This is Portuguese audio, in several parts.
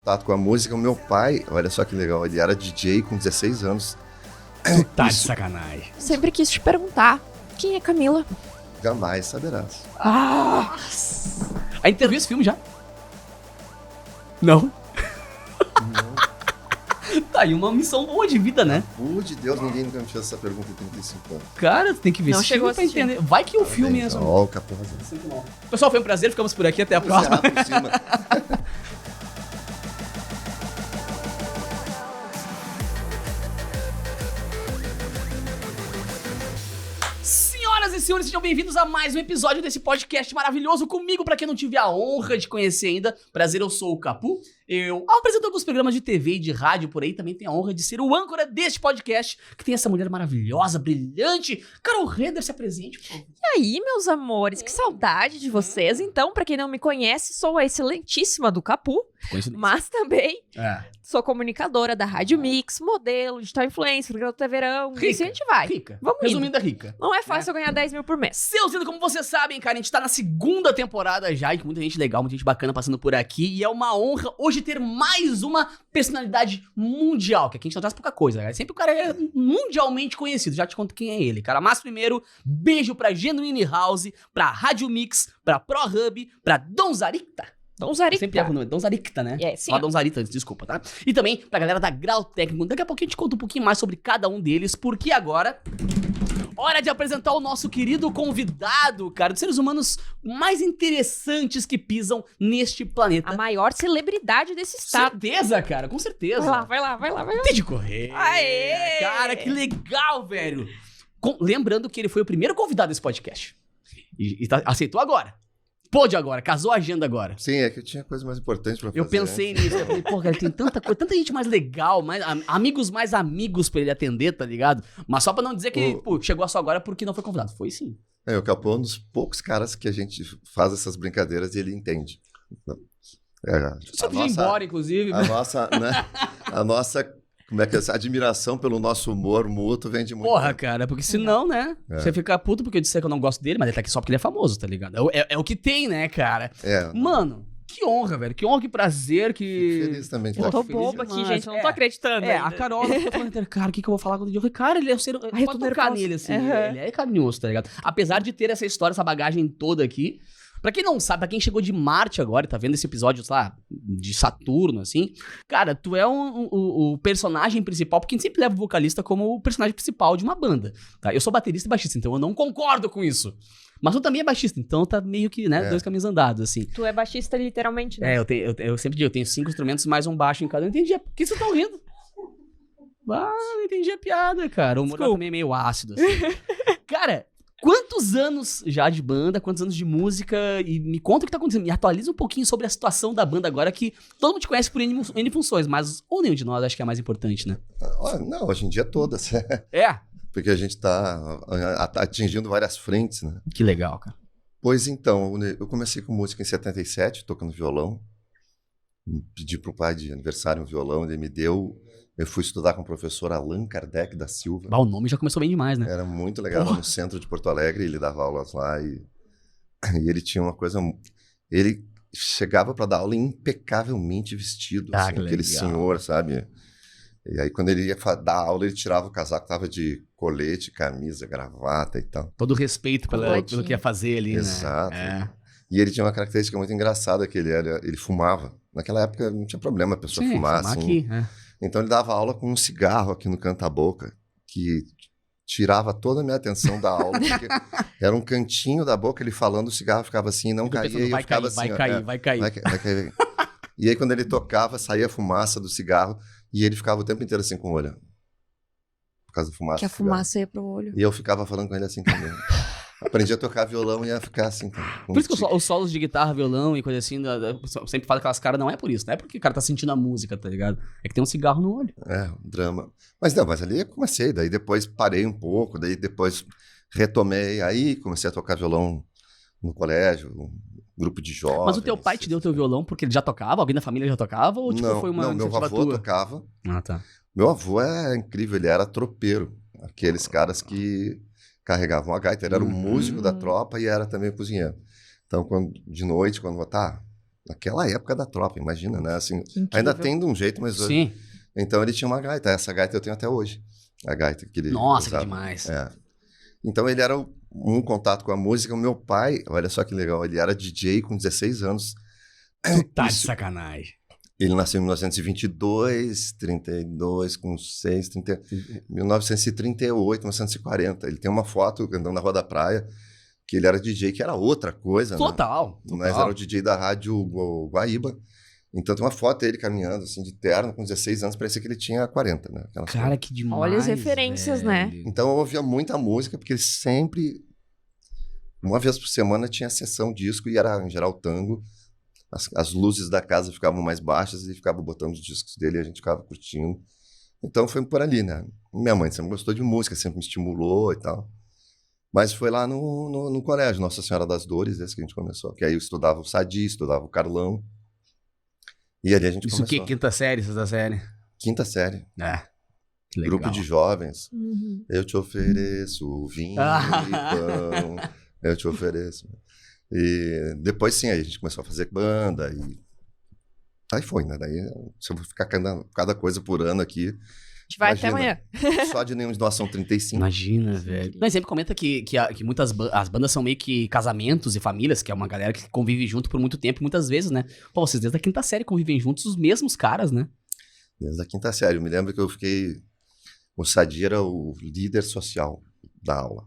contato com a música. O meu pai, olha só que legal, ele era DJ com 16 anos. Tu tá de sacanagem. Sempre quis te perguntar, quem é Camila? Jamais saberás. Aí tu viu esse filme já? Não? Tá aí uma missão boa de vida, né? Por de Deus, ninguém nunca me fez essa pergunta em 35 anos. Cara, tu tem que ver Não esse chegou filme pra a assistir. entender. Vai que o filme é... Ó, o Capão Vazio. Pessoal, foi um prazer, ficamos por aqui, até a próxima. Por cima. Senhoras e senhores, sejam bem-vindos a mais um episódio desse podcast maravilhoso comigo. Pra quem não tive a honra de conhecer ainda, prazer, eu sou o Capu. Eu apresento alguns programas de TV e de rádio por aí, também tenho a honra de ser o âncora deste podcast, que tem essa mulher maravilhosa, brilhante. Carol Reder, se apresente, por favor. E aí, meus amores, que saudade de vocês. Então, pra quem não me conhece, sou a excelentíssima do Capu, mas também sou comunicadora da Rádio Mix, modelo, digital influencer, programa do Verão, e assim a gente vai. Rica. Vamos indo. Resumindo, rica. Não é fácil eu ganhar 10 mil por mês. Seus lindos, como vocês sabem, cara, a gente tá na segunda temporada já e com muita gente legal, muita gente bacana passando por aqui. E é uma honra hoje ter mais uma personalidade mundial, que aqui a gente não traz pouca coisa, né? Sempre o cara é mundialmente conhecido, já te conto quem é ele, cara. Mas primeiro, beijo pra Genuine House, pra Rádio Mix, pra ProHub, pra Donzaricta. Donzaricta. Sempre erro o nome, Donzaricta, né? É, sim. Fala Donzaricta antes, desculpa, tá? E também pra galera da Grau Técnico. Daqui a pouquinho a gente conta um pouquinho mais sobre cada um deles, porque agora... hora de apresentar o nosso querido convidado, cara, dos seres humanos mais interessantes que pisam neste planeta. A maior celebridade desse estado. Certeza, cara, com certeza. Vai lá. Tem de correr. Aê! Cara, que legal, velho. Lembrando que ele foi o primeiro convidado desse podcast. E aceitou agora. Pôde agora, casou a agenda agora. Sim, é que eu tinha coisa mais importante pra fazer. Eu pensei nisso, eu falei, pô, cara, tem tanta coisa, tanta gente mais legal, amigos mais amigos pra ele atender, tá ligado? Mas só pra não dizer que, pô, chegou só agora porque não foi convidado. Foi sim. O Capão é um dos poucos caras que a gente faz essas brincadeiras e ele entende. Você podia ir embora, inclusive. A nossa como é que essa admiração pelo nosso humor mútuo vem de muito Porra, tempo. cara, porque senão, né? Você fica puto porque eu disse que eu não gosto dele, mas ele tá aqui só porque ele é famoso, tá ligado? É o que tem, né, cara? Mano, que honra, velho. Que honra, que prazer, que... Fico feliz também de Eu tô estar boba aqui, gente. Eu não tô acreditando. A Carol ficou falando, cara, o que eu vou falar com o dia? Eu falei, cara, ele é um ser... Ai, eu tô pode tocar nervosa. nele, assim. Uhum. Ele é carinhoso, tá ligado? Apesar de ter essa história, essa bagagem toda aqui... Pra quem não sabe, pra quem chegou de Marte agora e tá vendo esse episódio, sei lá, de Saturno, assim, cara, tu é o personagem principal, porque a gente sempre leva o vocalista como o personagem principal de uma banda, tá? Eu sou baterista e baixista, então eu não concordo com isso. Mas tu também é baixista, então tá meio que, né, dois caminhos andados, assim. Tu é baixista literalmente, né? Eu sempre digo, eu tenho 5 instrumentos mais um baixo em cada. Eu não entendi, por que vocês estão rindo? Não entendi a piada, cara. O humor também é meio ácido, assim. Cara... quantos anos já de banda, quantos anos de música, e me conta o que tá acontecendo, me atualiza um pouquinho sobre a situação da banda agora, que todo mundo te conhece por N funções, mas o nenhum de nós acho que é a mais importante, né? Não, hoje em dia todas. Porque a gente tá atingindo várias frentes, né? Que legal, cara. Pois então, eu comecei com música em 77, tocando violão, pedi pro pai de aniversário um violão, ele me deu... Eu fui estudar com o professor Allan Kardec da Silva. O nome já começou bem demais, né? Era muito legal, no centro de Porto Alegre, ele dava aulas lá e ele tinha uma coisa... Ele chegava para dar aula impecavelmente vestido, assim, aquele legal. senhor, sabe? E aí quando ele ia dar aula, ele tirava o casaco, tava de colete, camisa, gravata e tal. Todo respeito pelo que ia fazer ali, Exato. né? E ele tinha uma característica muito engraçada, que ele fumava. Naquela época não tinha problema a pessoa fumar, assim. Aqui, Então ele dava aula com um cigarro aqui no canto-boca, que tirava toda a minha atenção da aula, porque era um cantinho da boca, ele falando, o cigarro ficava assim, não caía, e eu ficava assim... Vai cair. E aí quando ele tocava, saía a fumaça do cigarro, e ele ficava o tempo inteiro assim com o olho. Por causa da fumaça. Que a fumaça ia pro olho. E eu ficava falando com ele assim também. Aprendi a tocar violão e ia ficar assim. Por isso que os solos de guitarra, violão e coisa assim, sempre fala aquelas caras, não é por isso, não é porque o cara tá sentindo a música, tá ligado? É que tem um cigarro no olho. Um drama. Mas ali eu comecei, daí depois parei um pouco, daí depois retomei, aí comecei a tocar violão no colégio, um grupo de jovens. Mas o teu pai te deu teu violão porque ele já tocava? Alguém da família já tocava? Ou tipo, foi uma Não, meu avô tua? tocava. Tá. Meu avô é incrível, ele era tropeiro. Aqueles caras que carregavam a gaita. Ele era o músico da tropa e era também o cozinheiro. Então, de noite, quando naquela época da tropa, imagina, né? Assim, Incrível. ainda tem de um jeito, mas... Sim. Então ele tinha uma gaita, essa gaita eu tenho até hoje. A gaita que ele Nossa, usava. que demais. É. Então ele era um contato com a música. O meu pai, olha só que legal, ele era DJ com 16 anos. Tu tá de sacanagem. Ele nasceu em 1922, 32, com 6, 30, 1938, 1940. Ele tem uma foto andando na Rua da Praia, que ele era DJ, que era outra coisa, Total. né? Mas era o DJ da rádio Guaíba. Então tem uma foto dele caminhando, assim, de terno, com 16 anos, parecia que ele tinha 40, né? Aquela Cara, foto. que demais. Olha as referências, né? Então eu ouvia muita música, porque ele sempre, uma vez por semana, tinha sessão disco, e era, em geral, tango. As luzes da casa ficavam mais baixas e ficava botando os discos dele e a gente ficava curtindo. Então foi por ali, né? Minha mãe sempre gostou de música, sempre me estimulou e tal. Mas foi lá no colégio, Nossa Senhora das Dores, desde que a gente começou. Que aí eu estudava o Sadi, estudava o Carlão. E ali a gente Isso começou. o quê? Quinta série, sexta série? Quinta série. É. Que legal. Grupo de jovens. Uhum. Eu te ofereço vinho e pão. Eu te ofereço. E depois sim, aí a gente começou a fazer banda e aí foi, né? Daí se eu vou ficar cada coisa por ano aqui, A gente vai até imagina, amanhã. só de nenhum de doação 35. Imagina, velho. Nós sempre comenta que muitas as bandas são meio que casamentos e famílias, que é uma galera que convive junto por muito tempo, muitas vezes, né? Pô, vocês desde a quinta série convivem juntos os mesmos caras, né? Desde a quinta série. Eu me lembro que eu fiquei... O Sadi era o líder social da aula.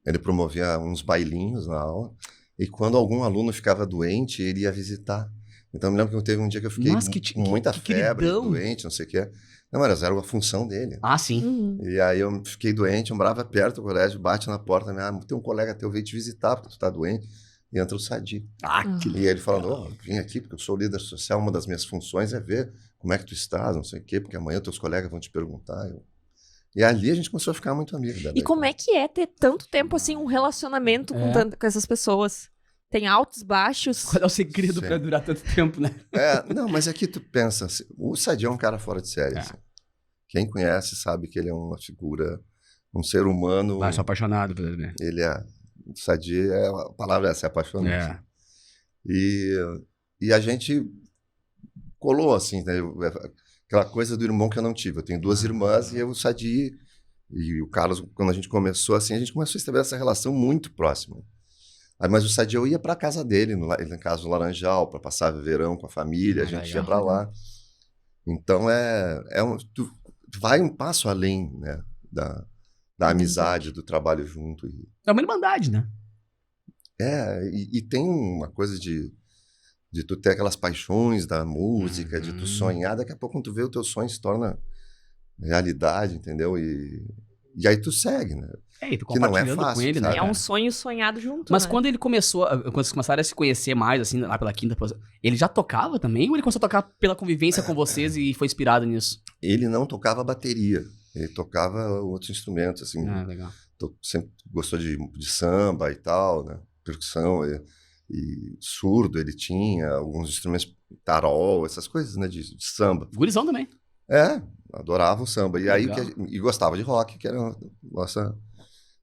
Ele promovia uns bailinhos na aula. E quando algum aluno ficava doente, ele ia visitar. Então, eu me lembro que teve um dia que eu fiquei com muita febre, queridão. doente, não sei o quê. Não, mas era a função dele. Ah, sim. Uhum. E aí eu fiquei doente, eu morava perto do colégio, bate na porta, tem um colega teu veio te visitar porque tu tá doente. E entra o Sadi. Ah, que E ele falando, vim aqui porque eu sou líder social, uma das minhas funções é ver como é que tu estás, não sei o quê, porque amanhã teus colegas vão te perguntar. E ali a gente começou a ficar muito amigo. E como é que é ter tanto tempo, assim, um relacionamento com essas pessoas? Tem altos, baixos. Qual é o segredo Sim. pra durar tanto tempo, né? Não, mas é que tu pensa, assim, o Sadi é um cara fora de série. É. Assim. Quem conhece sabe que ele é uma figura, um ser humano. Ah, sou apaixonado por ele, né? Ele é. O Sadi, a palavra é essa, é apaixonante. É. E a gente colou, assim, né? Aquela coisa do irmão que eu não tive. Eu tenho duas irmãs e eu, o Sadi e o Carlos, quando a gente começou assim, a gente começou a estabelecer essa relação muito próxima. Aí, mas o Sadi, eu ia para casa dele, ele em casa do Laranjal, para passar verão com a família, a gente legal. ia para lá. Então, tu vai um passo além, né, da amizade, do trabalho junto. É uma irmandade, né? E tem uma coisa de tu ter aquelas paixões da música, de tu sonhar, daqui a pouco quando tu vê o teu sonho se torna realidade, entendeu? E aí tu segue, né? E tu Que não é compartilhando fácil, com ele, né? sabe? É cara? um sonho sonhado junto, Mas né? quando ele começou, quando vocês começaram a se conhecer mais, assim, lá pela quinta, ele já tocava também? Ou ele começou a tocar pela convivência com vocês e foi inspirado nisso? Ele não tocava bateria, ele tocava outros instrumentos, assim. Ah, legal. Sempre gostou de samba e tal, né? Percussão e surdo ele tinha, alguns instrumentos, tarol, essas coisas, né? De samba. Gurizão também. Adorava o samba. E aí e gostava de rock, que era nossa.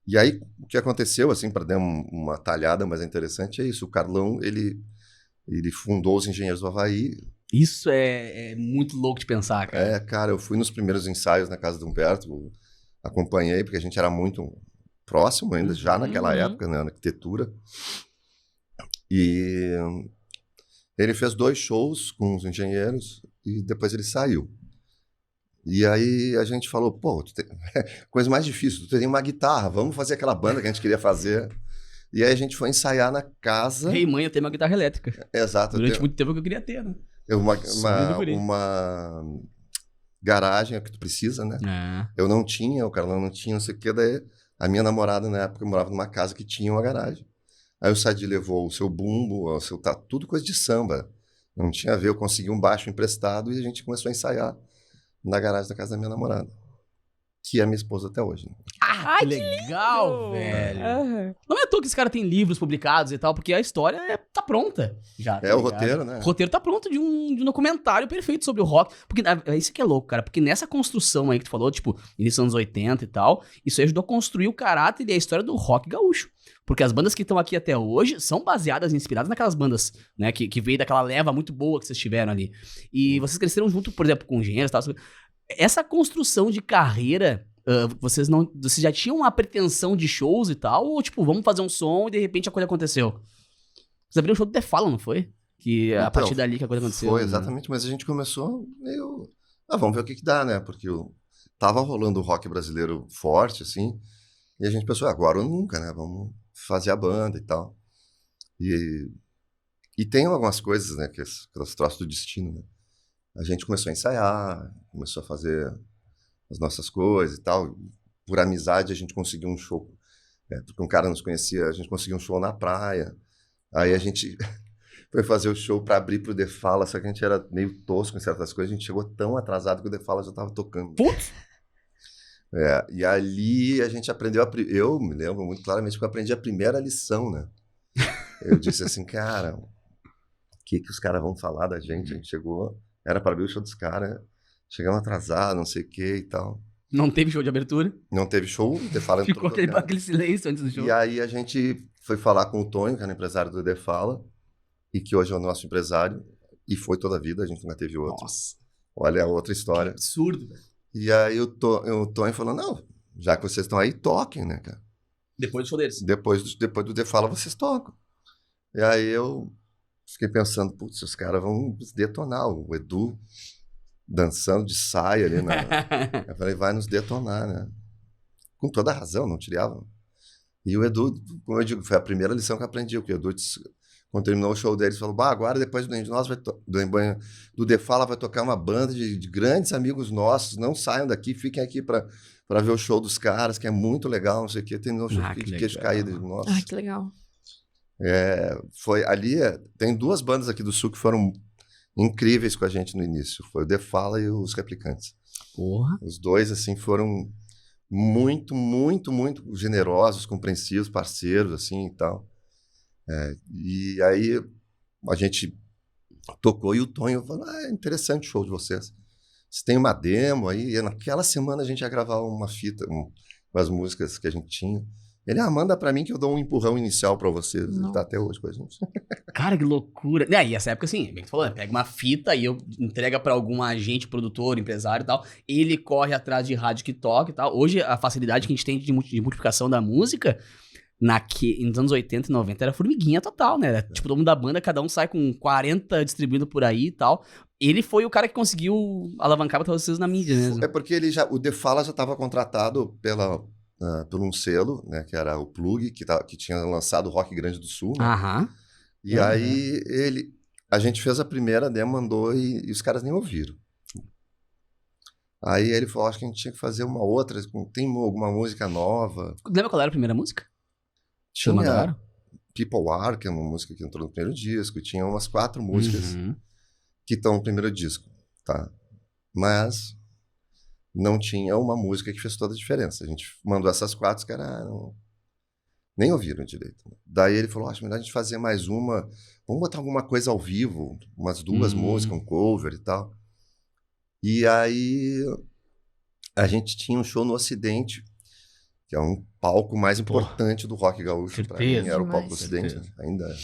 E aí o que aconteceu, assim, para dar uma talhada mais interessante, é isso. O Carlão, ele fundou os Engenheiros do Havaí. Isso é muito louco de pensar, cara. Cara, eu fui nos primeiros ensaios na casa do Humberto, acompanhei, porque a gente era muito próximo ainda, já naquela época, né, na arquitetura. E ele fez 2 shows com os engenheiros e depois ele saiu. E aí a gente falou, pô, coisa mais difícil, tu tem uma guitarra, vamos fazer aquela banda que a gente queria fazer. E aí a gente foi ensaiar na casa. Ei, mãe, eu tenho uma guitarra elétrica. Exato. Durante muito tempo que eu queria ter, né? Uma garagem que tu precisa, né? Eu não tinha, o Carlão não tinha, não sei o que. Daí a minha namorada, na época, morava numa casa que tinha uma garagem. Aí o Sadi levou o seu bumbo, tudo coisa de samba. Não tinha a ver, eu consegui um baixo emprestado e a gente começou a ensaiar na garagem da casa da minha namorada. Que é minha esposa até hoje. Né? Ah, que legal, velho. Uhum. Não é à toa que esse cara tem livros publicados e tal, porque a história tá pronta já. Tá o ligado? roteiro, né? O roteiro tá pronto de um documentário perfeito sobre o rock. Porque isso que é louco, cara. Porque nessa construção aí que tu falou, tipo, início dos anos 80 e tal, isso aí ajudou a construir o caráter e a história do rock gaúcho. Porque as bandas que estão aqui até hoje são baseadas, inspiradas naquelas bandas, né? Que veio daquela leva muito boa que vocês tiveram ali. E vocês cresceram junto, por exemplo, com engenheiros e tal. Essa construção de carreira, vocês já tinham uma pretensão de shows e tal? Ou tipo, vamos fazer um som e de repente a coisa aconteceu? Vocês abriram um show do The Fallen, não foi? Que a partir dali que a coisa aconteceu. Foi, exatamente. Mas a gente começou meio... vamos ver o que dá, né? Porque tava rolando o rock brasileiro forte, assim. E a gente pensou, agora ou nunca, né? Vamos fazer a banda e tal. E tem algumas coisas, né? Que os troços do destino, né? A gente começou a ensaiar, começou a fazer as nossas coisas e tal. Por amizade, a gente conseguiu um show. Porque um cara nos conhecia, a gente conseguiu um show na praia. Aí a gente foi fazer o show para abrir pro The Fala, só que a gente era meio tosco em certas coisas. A gente chegou tão atrasado que o The Fala já tava tocando. Putz! E ali a gente aprendeu, eu me lembro muito claramente, porque eu aprendi a primeira lição, né? Eu disse assim, cara, o que os caras vão falar da gente? A gente chegou, era para abrir o show dos caras, chegamos atrasados, não sei o que e tal. Não teve show de abertura? Não teve show, The Fala ficou aquele silêncio antes do show. E aí a gente foi falar com o Tonho, que era empresário do The Fala, e que hoje é o nosso empresário, e foi toda a vida, a gente nunca teve outro. Nossa. Olha, a outra história. Que absurdo, velho. E aí o Tonho falou, não, já que vocês estão aí, toquem, né, cara? Depois do show deles. Depois do The Fala, vocês tocam. E aí eu fiquei pensando, putz, os caras vão nos detonar. O Edu dançando de saia ali. Eu falei, vai nos detonar, né? Com toda a razão, não tirava. E o Edu, como eu digo, foi a primeira lição que eu aprendi. Porque o Edu, quando terminou o show deles, falou, agora depois do The Fala vai tocar uma banda de grandes amigos nossos, não saiam daqui, fiquem aqui para ver o show dos caras, que é muito legal, não sei o quê. Terminou o show de queijo caído. Nossa. Ai, que legal. Foi ali, tem duas bandas aqui do Sul que foram incríveis com a gente no início. Foi o The Fala e os Replicantes. Porra. Os dois, assim, foram muito, muito, muito generosos, compreensivos, parceiros, assim, e tal. E aí a gente tocou e o Tonho falou, interessante o show de vocês. Você tem uma demo aí? E naquela semana a gente ia gravar uma fita com as músicas que a gente tinha. Ele, manda pra mim que eu dou um empurrão inicial pra vocês. Ele tá até hoje com a gente. Cara, que loucura. E essa época, assim, bem que tu falou, pega uma fita e eu entrega pra algum agente, produtor, empresário e tal. Ele corre atrás de rádio que toca e tal. Hoje, a facilidade que a gente tem de multiplicação da música, nos anos 80 e 90, era formiguinha total, né? Era, tipo, todo mundo da banda, cada um sai com 40 distribuindo por aí e tal. Ele foi o cara que conseguiu alavancar pra vocês na mídia mesmo. Porque o The Fala já estava contratado por um selo, né, que era o Plug, que tinha lançado o Rock Grande do Sul. Né? Aham. E aí a gente fez a primeira demo, mandou e os caras nem ouviram. Aí ele falou, acho que a gente tinha que fazer uma outra, tem alguma música nova. Lembra qual era a primeira música? Tinha People Are, que é uma música que entrou no primeiro disco, e tinha umas 4 músicas que estão no primeiro disco, tá? Mas não tinha uma música que fez toda a diferença. A gente mandou essas 4, que nem ouviram direito. Daí ele falou, acho melhor a gente fazer mais uma, vamos botar alguma coisa ao vivo, umas 2 músicas, um cover e tal. E aí a gente tinha um show no Ocidente, que é um palco mais importante do rock gaúcho. Pra mim, era o palco do Ocidente, ainda é.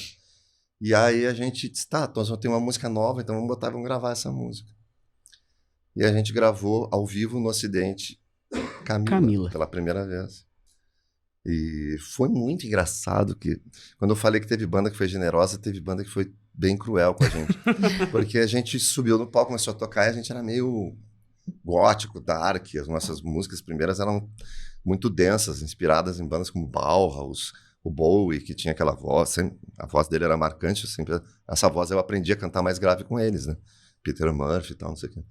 E aí a gente disse, nós vamos ter uma música nova, então vamos gravar essa música. E a gente gravou ao vivo no Ocidente Camila. Pela primeira vez. E foi muito engraçado que, quando eu falei que teve banda que foi generosa, teve banda que foi bem cruel com a gente. Porque a gente subiu no palco, começou a tocar e a gente era meio gótico, dark. As nossas músicas primeiras eram muito densas, inspiradas em bandas como Bauhaus, o Bowie, que tinha aquela voz. A voz dele era marcante. Essa voz eu aprendi a cantar mais grave com eles, né? Peter Murphy e tal, não sei o quê.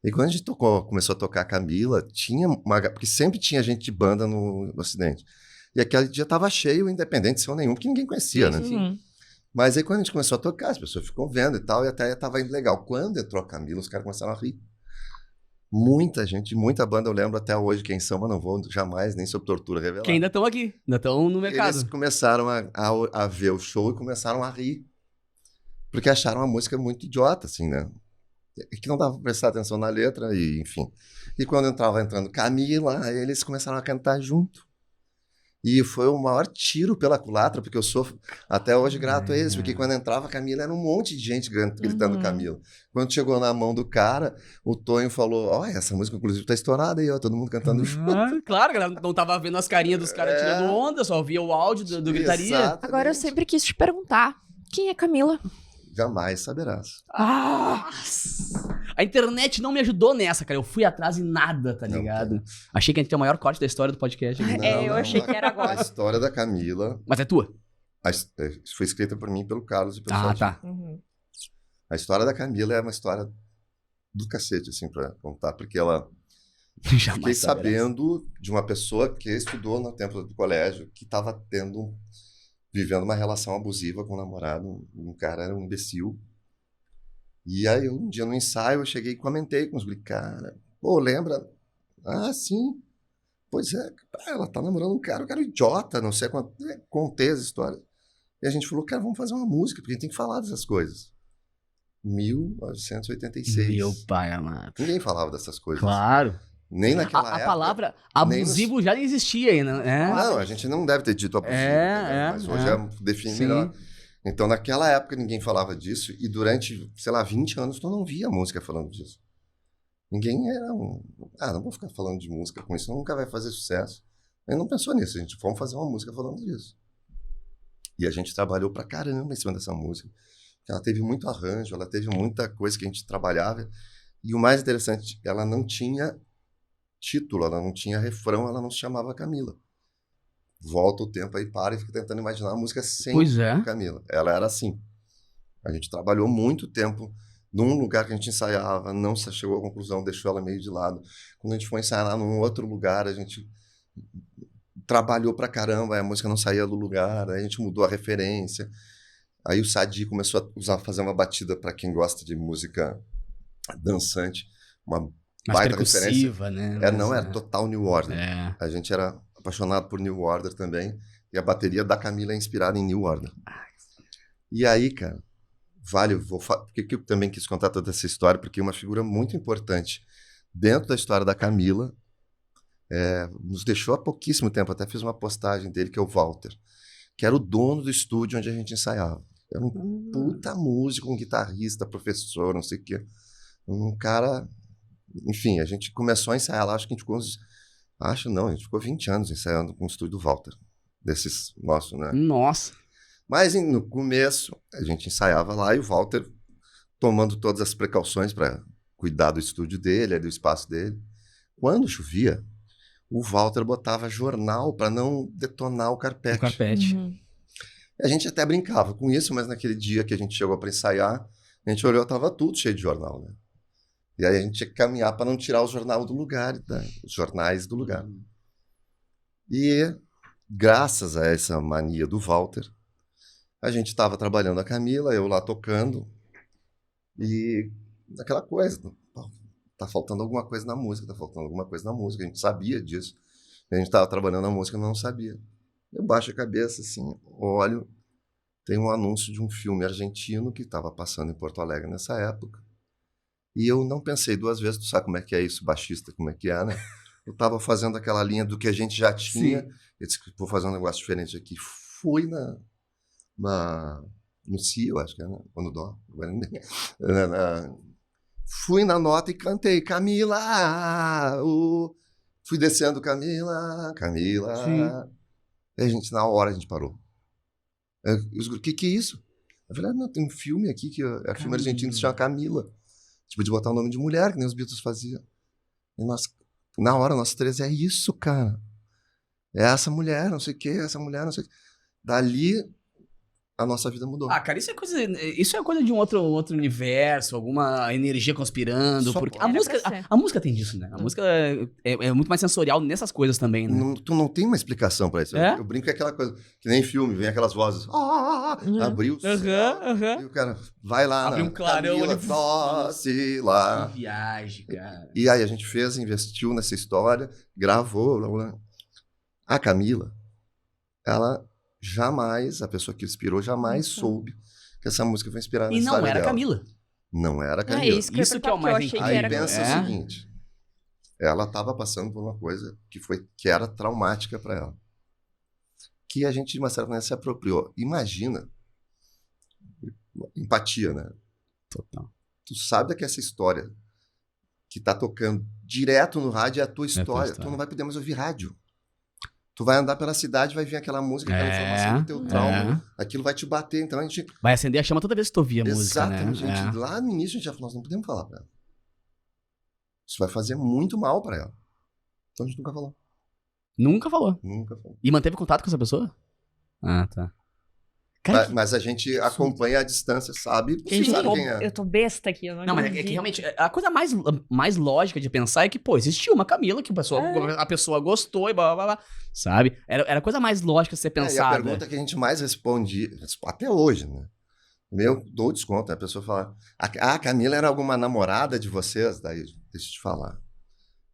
E quando a gente começou a tocar Camila, porque sempre tinha gente de banda no Ocidente. E aquele dia tava cheio, independente de som nenhum, porque ninguém conhecia, né? Sim. Mas aí quando a gente começou a tocar, as pessoas ficam vendo e tal, e até tava indo legal. Quando entrou a Camila, os caras começaram a rir. Muita gente, muita banda, eu lembro até hoje quem são, mas não vou jamais nem sob tortura revelar. Que ainda estão aqui, ainda estão no mercado. Eles começaram a ver o show e começaram a rir. Porque acharam a música muito idiota, assim, né? Que não dava pra prestar atenção na letra, e enfim. E quando entrando Camila, eles começaram a cantar junto. E foi o maior tiro pela culatra, porque eu sou até hoje grato a eles, porque quando entrava a Camila era um monte de gente gritando Camila. Quando chegou na mão do cara, o Tonho falou, olha, essa música inclusive tá estourada aí, ó, todo mundo cantando junto. Claro, a galera não tava vendo as carinhas dos caras tirando onda, só via o áudio do gritaria. Exatamente. Agora eu sempre quis te perguntar, quem é Camila? Jamais saberás. A internet não me ajudou nessa, cara. Eu fui atrás e nada, tá ligado? Achei que a gente tem o maior corte da história do podcast aqui. Eu achei que era agora. A história da Camila Mas é tua? foi escrita por mim, pelo Carlos e pelo Ah, Sardinha. tá. A história da Camila é uma história do cacete, assim, pra contar, porque ela... Jamais Fiquei saberás. sabendo de uma pessoa que estudou no tempo do colégio, que estava vivendo uma relação abusiva com o namorado. Um cara era um imbecil. E aí, um dia no ensaio, eu cheguei e comentei com os guri, cara, pô, lembra? Ah, sim. Pois é, ela tá namorando um cara idiota, não sei quanto. Contei as histórias. E a gente falou, cara, vamos fazer uma música, porque a gente tem que falar dessas coisas. 1986. Meu pai amado. Ninguém falava dessas coisas. Claro. Nem naquela época. A palavra abusivo já não existia ainda, né? Não, a gente não deve ter dito abusivo, mas hoje define Sim. melhor. Então, naquela época, ninguém falava disso, e durante, sei lá, 20 anos, tu não via música falando disso. Ninguém era não vou ficar falando de música com isso, nunca vai fazer sucesso. A gente não pensou nisso, a gente vamos fazer uma música falando disso. E a gente trabalhou pra caramba em cima dessa música. Ela teve muito arranjo, ela teve muita coisa que a gente trabalhava, e o mais interessante, ela não tinha título, ela não tinha refrão, ela não se chamava Camila. Volta o tempo aí, para e fica tentando imaginar a música sem Camila. Ela era assim. A gente trabalhou muito tempo num lugar que a gente ensaiava, não chegou à conclusão, deixou ela meio de lado. Quando a gente foi ensaiar num outro lugar, a gente trabalhou pra caramba, a música não saía do lugar, aí a gente mudou a referência. Aí o Sadi começou a fazer uma batida para quem gosta de música dançante, uma mais baita percussiva, referência. né? Era total New Order. É. A gente era apaixonado por New Order também, e a bateria da Camila é inspirada em New Order. E aí, cara, porque eu também quis contar toda essa história, porque uma figura muito importante dentro da história da Camila nos deixou há pouquíssimo tempo, até fiz uma postagem dele, que é o Walter, que era o dono do estúdio onde a gente ensaiava. Era um puta músico, um guitarrista, professor, não sei o quê. Um cara... Enfim, a gente começou a ensaiar lá, acho que a gente ficou a gente ficou 20 anos ensaiando com o estúdio do Walter, desses nossos, né? Nossa. Mas no começo, a gente ensaiava lá e o Walter tomando todas as precauções para cuidar do estúdio dele, do espaço dele. Quando chovia, o Walter botava jornal para não detonar o carpete. O carpete. A gente até brincava com isso, mas naquele dia que a gente chegou para ensaiar, a gente olhou, tava tudo cheio de jornal, né? E aí a gente tinha que caminhar para não tirar o jornal do lugar, os jornais do lugar. E graças a essa mania do Walter, a gente estava trabalhando a Camila, eu lá tocando, e aquela coisa, tá faltando alguma coisa na música, a gente sabia disso. A gente estava trabalhando a música e não sabia. Eu baixo a cabeça assim, olho, tem um anúncio de um filme argentino que estava passando em Porto Alegre nessa época. E eu não pensei duas vezes, tu sabe como é que é isso, baixista, como é que é, né? Eu estava fazendo aquela linha do que a gente já tinha. Sim. Eu disse, vou fazer um negócio diferente aqui. Fui no Si, eu acho que é, né? Ou no Dó. Fui na nota e cantei, Camila! Fui descendo, Camila! Sim. E a gente, na hora, a gente parou. O que é isso? Eu falei, não, tem um filme aqui, que é um filme argentino que se chama Camila. Tipo, de botar o nome de mulher, que nem os Beatles faziam. E na hora, nós três, é isso, cara. É essa mulher, não sei o quê, essa mulher, não sei o quê. Dali, a nossa vida mudou. Cara, isso é coisa de um outro universo, alguma energia conspirando. Porque a música tem disso, né? A música é muito mais sensorial nessas coisas também, né? Tu não tem uma explicação pra isso. Eu brinco que é aquela coisa, que nem filme, vem aquelas vozes. Abriu o céu. E o cara vai lá. Abriu um clarão. Camila, tosse lá. Que viagem, cara. E aí a gente investiu nessa história, gravou. Blá, blá. A Camila, ela... Jamais, a pessoa que inspirou, jamais soube que essa música foi inspirada na história dela. E não era Camila. Não era Camila. Isso que é o mais incrível. Aí pensa o seguinte, ela estava passando por uma coisa que era traumática para ela. que a gente, de uma certa maneira, se apropriou. Imagina, empatia, né? Total. Tu sabe que essa história que tá tocando direto no rádio é a tua história. Tu não vai poder mais ouvir rádio. Tu vai andar pela cidade, vai ver aquela música, aquela informação do teu trauma. Aquilo vai te bater. Então a gente... Vai acender a chama toda vez que tu ouvir a música, né? Exatamente. Lá no início a gente já falou, nós não podemos falar pra ela. Isso vai fazer muito mal pra ela. Então a gente nunca falou. Nunca falou. Nunca falou. E manteve contato com essa pessoa? Ah, tá. Cara, mas a gente acompanha a distância, sabe? Quem é. Eu tô besta aqui. Não, mas é que realmente, a coisa mais lógica de pensar é que, pô, existiu uma Camila que a pessoa gostou e blá, blá, blá, sabe? Era a coisa mais lógica de ser pensada. E a pergunta que a gente mais responde, até hoje, né? Eu dou desconto, né? A pessoa fala, a Camila era alguma namorada de vocês? Daí, deixa eu te falar.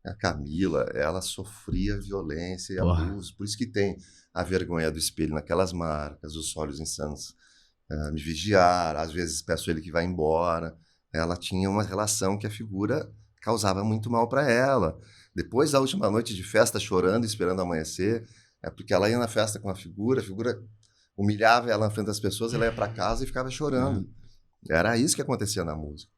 A Camila, ela sofria violência e abuso, por isso que tem a vergonha do espelho naquelas marcas, os olhos insanos me vigiar, às vezes peço ele que vá embora. Ela tinha uma relação que a figura causava muito mal para ela. Depois da última noite de festa, chorando, esperando amanhecer, é porque ela ia na festa com a figura humilhava ela na frente das pessoas, ela ia para casa e ficava chorando. Era isso que acontecia na música.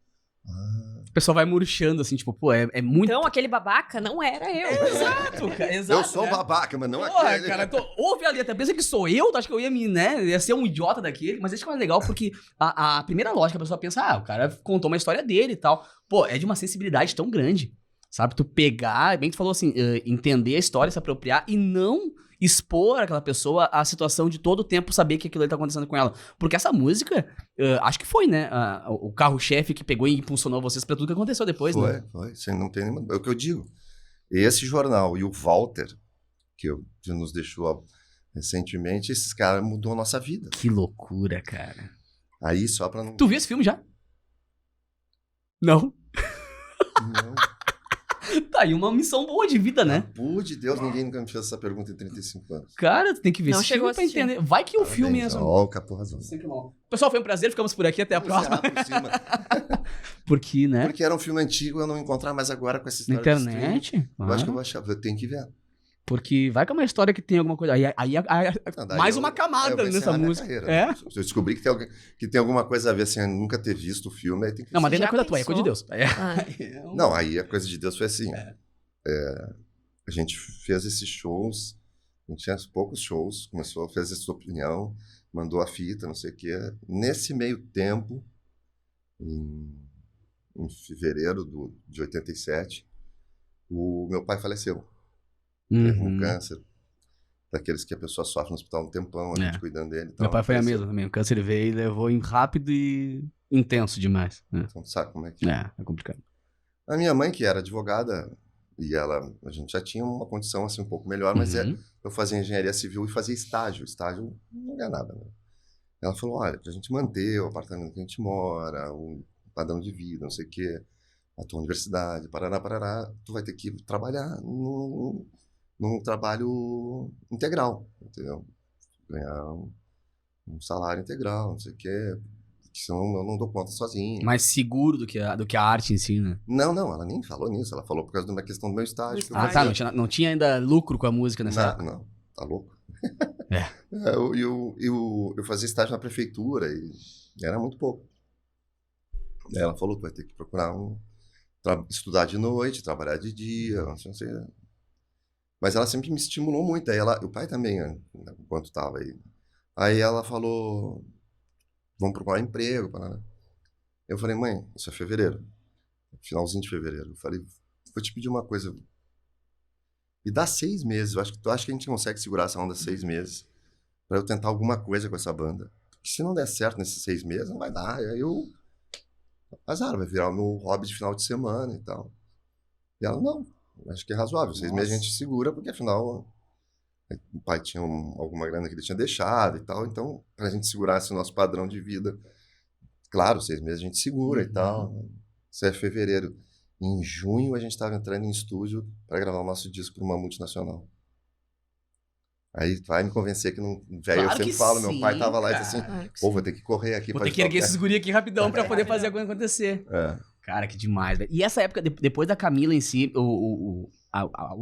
O pessoal vai murchando, assim, tipo, pô, é muito... Então, aquele babaca não era eu. Exato, cara, exato. Eu sou babaca, mas não porra, aquele. Cara, ouve ali, até pensa que sou eu, tu acha que eu ia ser um idiota daquele, mas isso que é mais legal, porque a primeira lógica, a pessoa pensa, o cara contou uma história dele e tal. Pô, é de uma sensibilidade tão grande, sabe? Tu pegar, bem que tu falou assim, entender a história, se apropriar e não expor aquela pessoa à situação de todo o tempo saber que aquilo ali tá acontecendo com ela. Porque essa música, acho que foi, né? O carro-chefe que pegou e impulsionou vocês pra tudo que aconteceu depois, né? Foi. Você não tem nenhuma... É o que eu digo. Esse jornal e o Walter, que nos deixou recentemente, esses caras mudou a nossa vida. Que loucura, cara. Aí só pra não... Tu viu esse filme já? Não? Não. Tá aí uma missão boa de vida, né? Por de Deus, ninguém nunca me fez essa pergunta em 35 anos. Cara, tu tem que ver não esse filme pra entender. Vai que o filme é... Ó, o Capô razão. Pessoal, foi um prazer, ficamos por aqui, até a próxima. Por cima. Porque, né? Porque era um filme antigo, eu não encontrar mais agora com essa Na história. internet? Eu acho que eu vou achar, eu tenho que ver. Porque vai que é uma história que tem alguma coisa. Mais uma camada nessa música. Se eu descobrir que tem alguma coisa a ver sem nunca ter visto o filme, aí tem que... Não, mas dentro da coisa tua, é coisa de Deus. Não, aí a coisa de Deus foi assim. A gente fez esses shows, a gente tinha poucos shows, fez essa opinião, mandou a fita, não sei o quê. Nesse meio tempo, em fevereiro de 87, o meu pai faleceu. Teve um câncer, daqueles que a pessoa sofre no hospital um tempão, a gente cuidando dele. Meu pai foi a mesma também, o câncer veio e levou rápido e intenso demais. Então sabe como é que é? É complicado. A minha mãe, que era advogada, e a gente já tinha uma condição assim um pouco melhor, mas eu fazia engenharia civil e fazia estágio. Estágio não ganha nada, né? Ela falou, olha, pra gente manter o apartamento que a gente mora, o padrão de vida, não sei o quê, a tua universidade, parará, tu vai ter que trabalhar num trabalho integral, entendeu? Ganhar um salário integral, não sei o quê, porque senão eu não dou conta sozinho. Mais seguro do que a arte em si, né? Não, ela nem falou nisso, ela falou por causa de uma questão do meu estágio. Não tinha ainda lucro com a música nessa época. Não, tá louco. Eu fazia estágio na prefeitura e era muito pouco. Ela falou que vai ter que procurar estudar de noite, trabalhar de dia, não sei. Mas ela sempre me estimulou muito. Aí o pai também, né, enquanto estava aí. Aí ela falou, vamos procurar emprego. Eu falei, mãe, isso é fevereiro. Finalzinho de fevereiro. Eu falei, vou te pedir uma coisa. Me dá 6 meses. Eu acho que a gente consegue segurar essa onda 6 meses para eu tentar alguma coisa com essa banda. Porque se não der certo nesses 6 meses, não vai dar. Aí azar, vai virar o meu hobby de final de semana e tal. E ela, não. Acho que é razoável. 6 meses a gente segura, porque afinal o pai tinha alguma grana que ele tinha deixado e tal. Então, pra gente segurar esse nosso padrão de vida, claro, 6 meses a gente segura e tal. Isso é fevereiro. Em junho a gente estava entrando em estúdio para gravar o nosso disco para uma multinacional. Aí vai me convencer que não... Velho, eu sempre falo, meu pai tava lá e disse assim, vou ter que correr aqui. Vou ter que erguer esses guri aqui rapidão para poder fazer a coisa acontecer. Cara, que demais, velho. E essa época, depois da Camila em si, o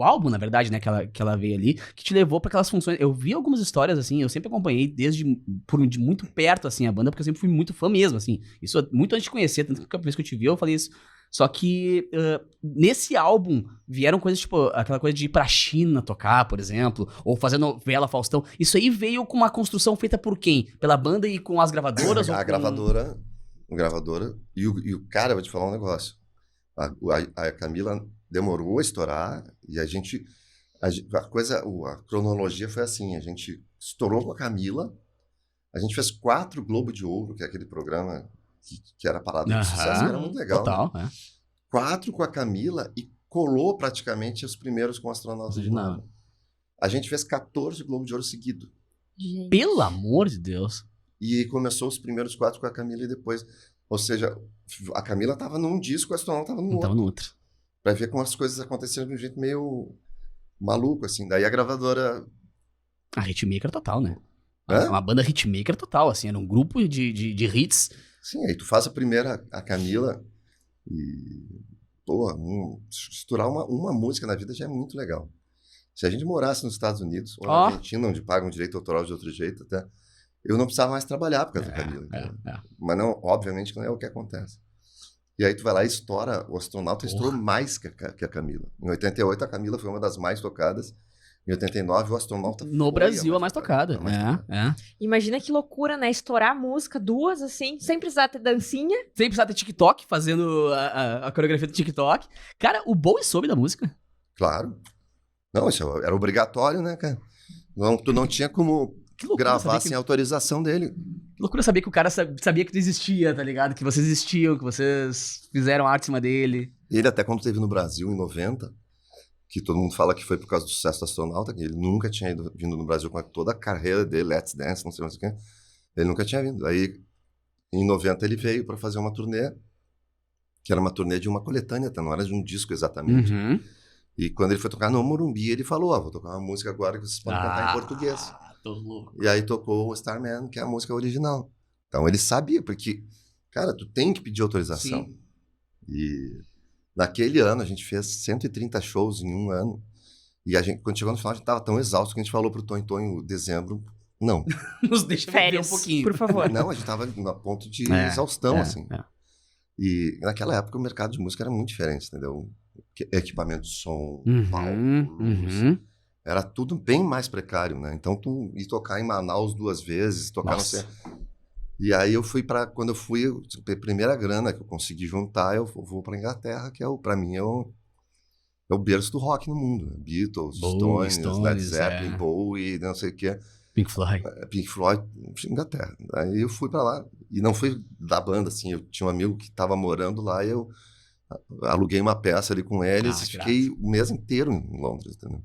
álbum, na verdade, né, que ela veio ali, que te levou pra aquelas funções. Eu vi algumas histórias, assim, eu sempre acompanhei de muito perto, assim, a banda, porque eu sempre fui muito fã mesmo, assim. Isso muito antes de conhecer, tanto que a vez que eu te vi, eu falei isso. Só que nesse álbum vieram coisas tipo aquela coisa de ir pra China tocar, por exemplo, ou fazer novela Faustão. Isso aí veio com uma construção feita por quem? Pela banda e com as gravadoras? A gravadora e o cara, eu vou te falar um negócio. A Camila demorou a estourar e a cronologia foi assim, a gente estourou com a Camila, a gente fez 4 Globo de Ouro, que é aquele programa que era parada de sucesso, que era muito legal. Total, né? 4 com a Camila e colou praticamente os primeiros com Astronauta de Nada. A gente fez 14 Globo de Ouro seguido. Gente. Pelo amor de Deus. E começou os primeiros 4 com a Camila e depois... Ou seja, a Camila tava num disco, o Astronauta tava no outro. Tava no outro. Pra ver como as coisas aconteceram de um jeito meio maluco, assim. Daí a gravadora... A Hitmaker total, né? Hã? Uma banda Hitmaker total, assim. Era um grupo de hits. Sim, aí tu faz a primeira, a Camila, e... Pô, estruturar uma música na vida já é muito legal. Se a gente morasse nos Estados Unidos, ou na Argentina, onde pagam direito autoral de outro jeito até... Eu não precisava mais trabalhar por causa da Camila. Mas não, obviamente que não é o que acontece. E aí tu vai lá e estoura, o Astronauta estourou mais que a Camila. Em 88 a Camila foi uma das mais tocadas. Em 89 o Astronauta no Brasil a mais tocada. Imagina que loucura, né? Estourar a música, 2 assim, sem precisar ter dancinha. Sem precisar ter TikTok, fazendo a coreografia do TikTok. Cara, o Bowie soube da música. Claro. Não, isso era obrigatório, né, cara? Não, tu não tinha como... gravar sem autorização dele. Que loucura saber que o cara sabia que tu existia, tá ligado? Que vocês existiam, que vocês fizeram arte em cima dele. Ele até quando esteve no Brasil, em 90, que todo mundo fala que foi por causa do sucesso do Astronauta, que ele nunca tinha vindo no Brasil com toda a carreira dele, Let's Dance, não sei mais o que. Ele nunca tinha vindo. Aí, em 90, ele veio para fazer uma turnê, que era uma turnê de uma coletânea, não era de um disco exatamente. Uhum. E quando ele foi tocar no Morumbi, ele falou, vou tocar uma música agora que vocês podem cantar em português. Tô louco. E aí tocou o Starman, que é a música original. Então ele sabia, porque, cara, tu tem que pedir autorização. Sim. E naquele ano a gente fez 130 shows em um ano. E a gente, quando chegou no final, a gente tava tão exausto que a gente falou pro Tonho, dezembro, não. Nos deixa viver um pouquinho. Por favor. Não, a gente tava a ponto de exaustão, assim. E naquela época o mercado de música era muito diferente, entendeu? Equipamento de som, palco, luz. Era tudo bem mais precário, né? Então, tu ir tocar em Manaus 2 vezes, tocar Nossa. no centro. E aí eu fui pra... Quando eu fui, a primeira grana que eu consegui juntar, eu vou pra Inglaterra, que pra mim é o berço do rock no mundo. Né? Beatles, Stones, Led Zeppelin, Bowie, não sei o quê. Pink Floyd. Pink Floyd, Inglaterra. Aí eu fui pra lá. E não fui da banda, assim. Eu tinha um amigo que tava morando lá e eu aluguei uma peça ali com eles e fiquei o mês inteiro em Londres, entendeu?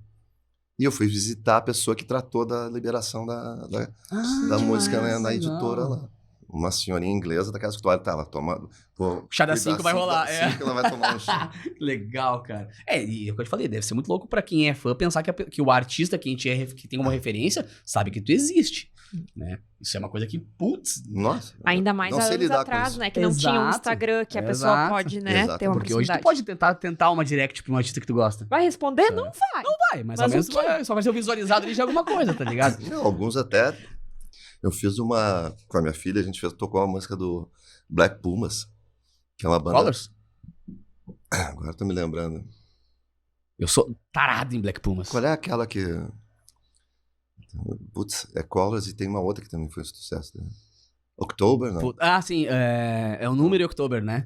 E eu fui visitar a pessoa que tratou da liberação da música na editora lá. Uma senhorinha inglesa da casa que tu tava tomando. Chá das 5 vai rolar. Que ela vai tomar um chá. Legal, cara. E é o que eu te falei, deve ser muito louco pra quem é fã pensar que o artista que tem como referência sabe que tu existe. Né? Isso é uma coisa que, putz... Nossa. Ainda mais há anos atrás, né? Que não tinha um Instagram que a pessoa pode, né, ter uma Porque hoje tu pode tentar uma direct pra um artista que tu gosta. Vai responder? Sabe? Não vai. Não vai, mas ao menos só vai ser visualizado ali de alguma coisa, tá ligado? Não, alguns até... Eu fiz uma... Com a minha filha, a gente tocou uma música do Black Pumas, que é uma banda... Colors? Agora eu tô me lembrando. Eu sou tarado em Black Pumas. Qual é aquela que... Putz, é Colors e tem uma outra que também foi um sucesso. Né? October, não? Sim, é o número de October, né?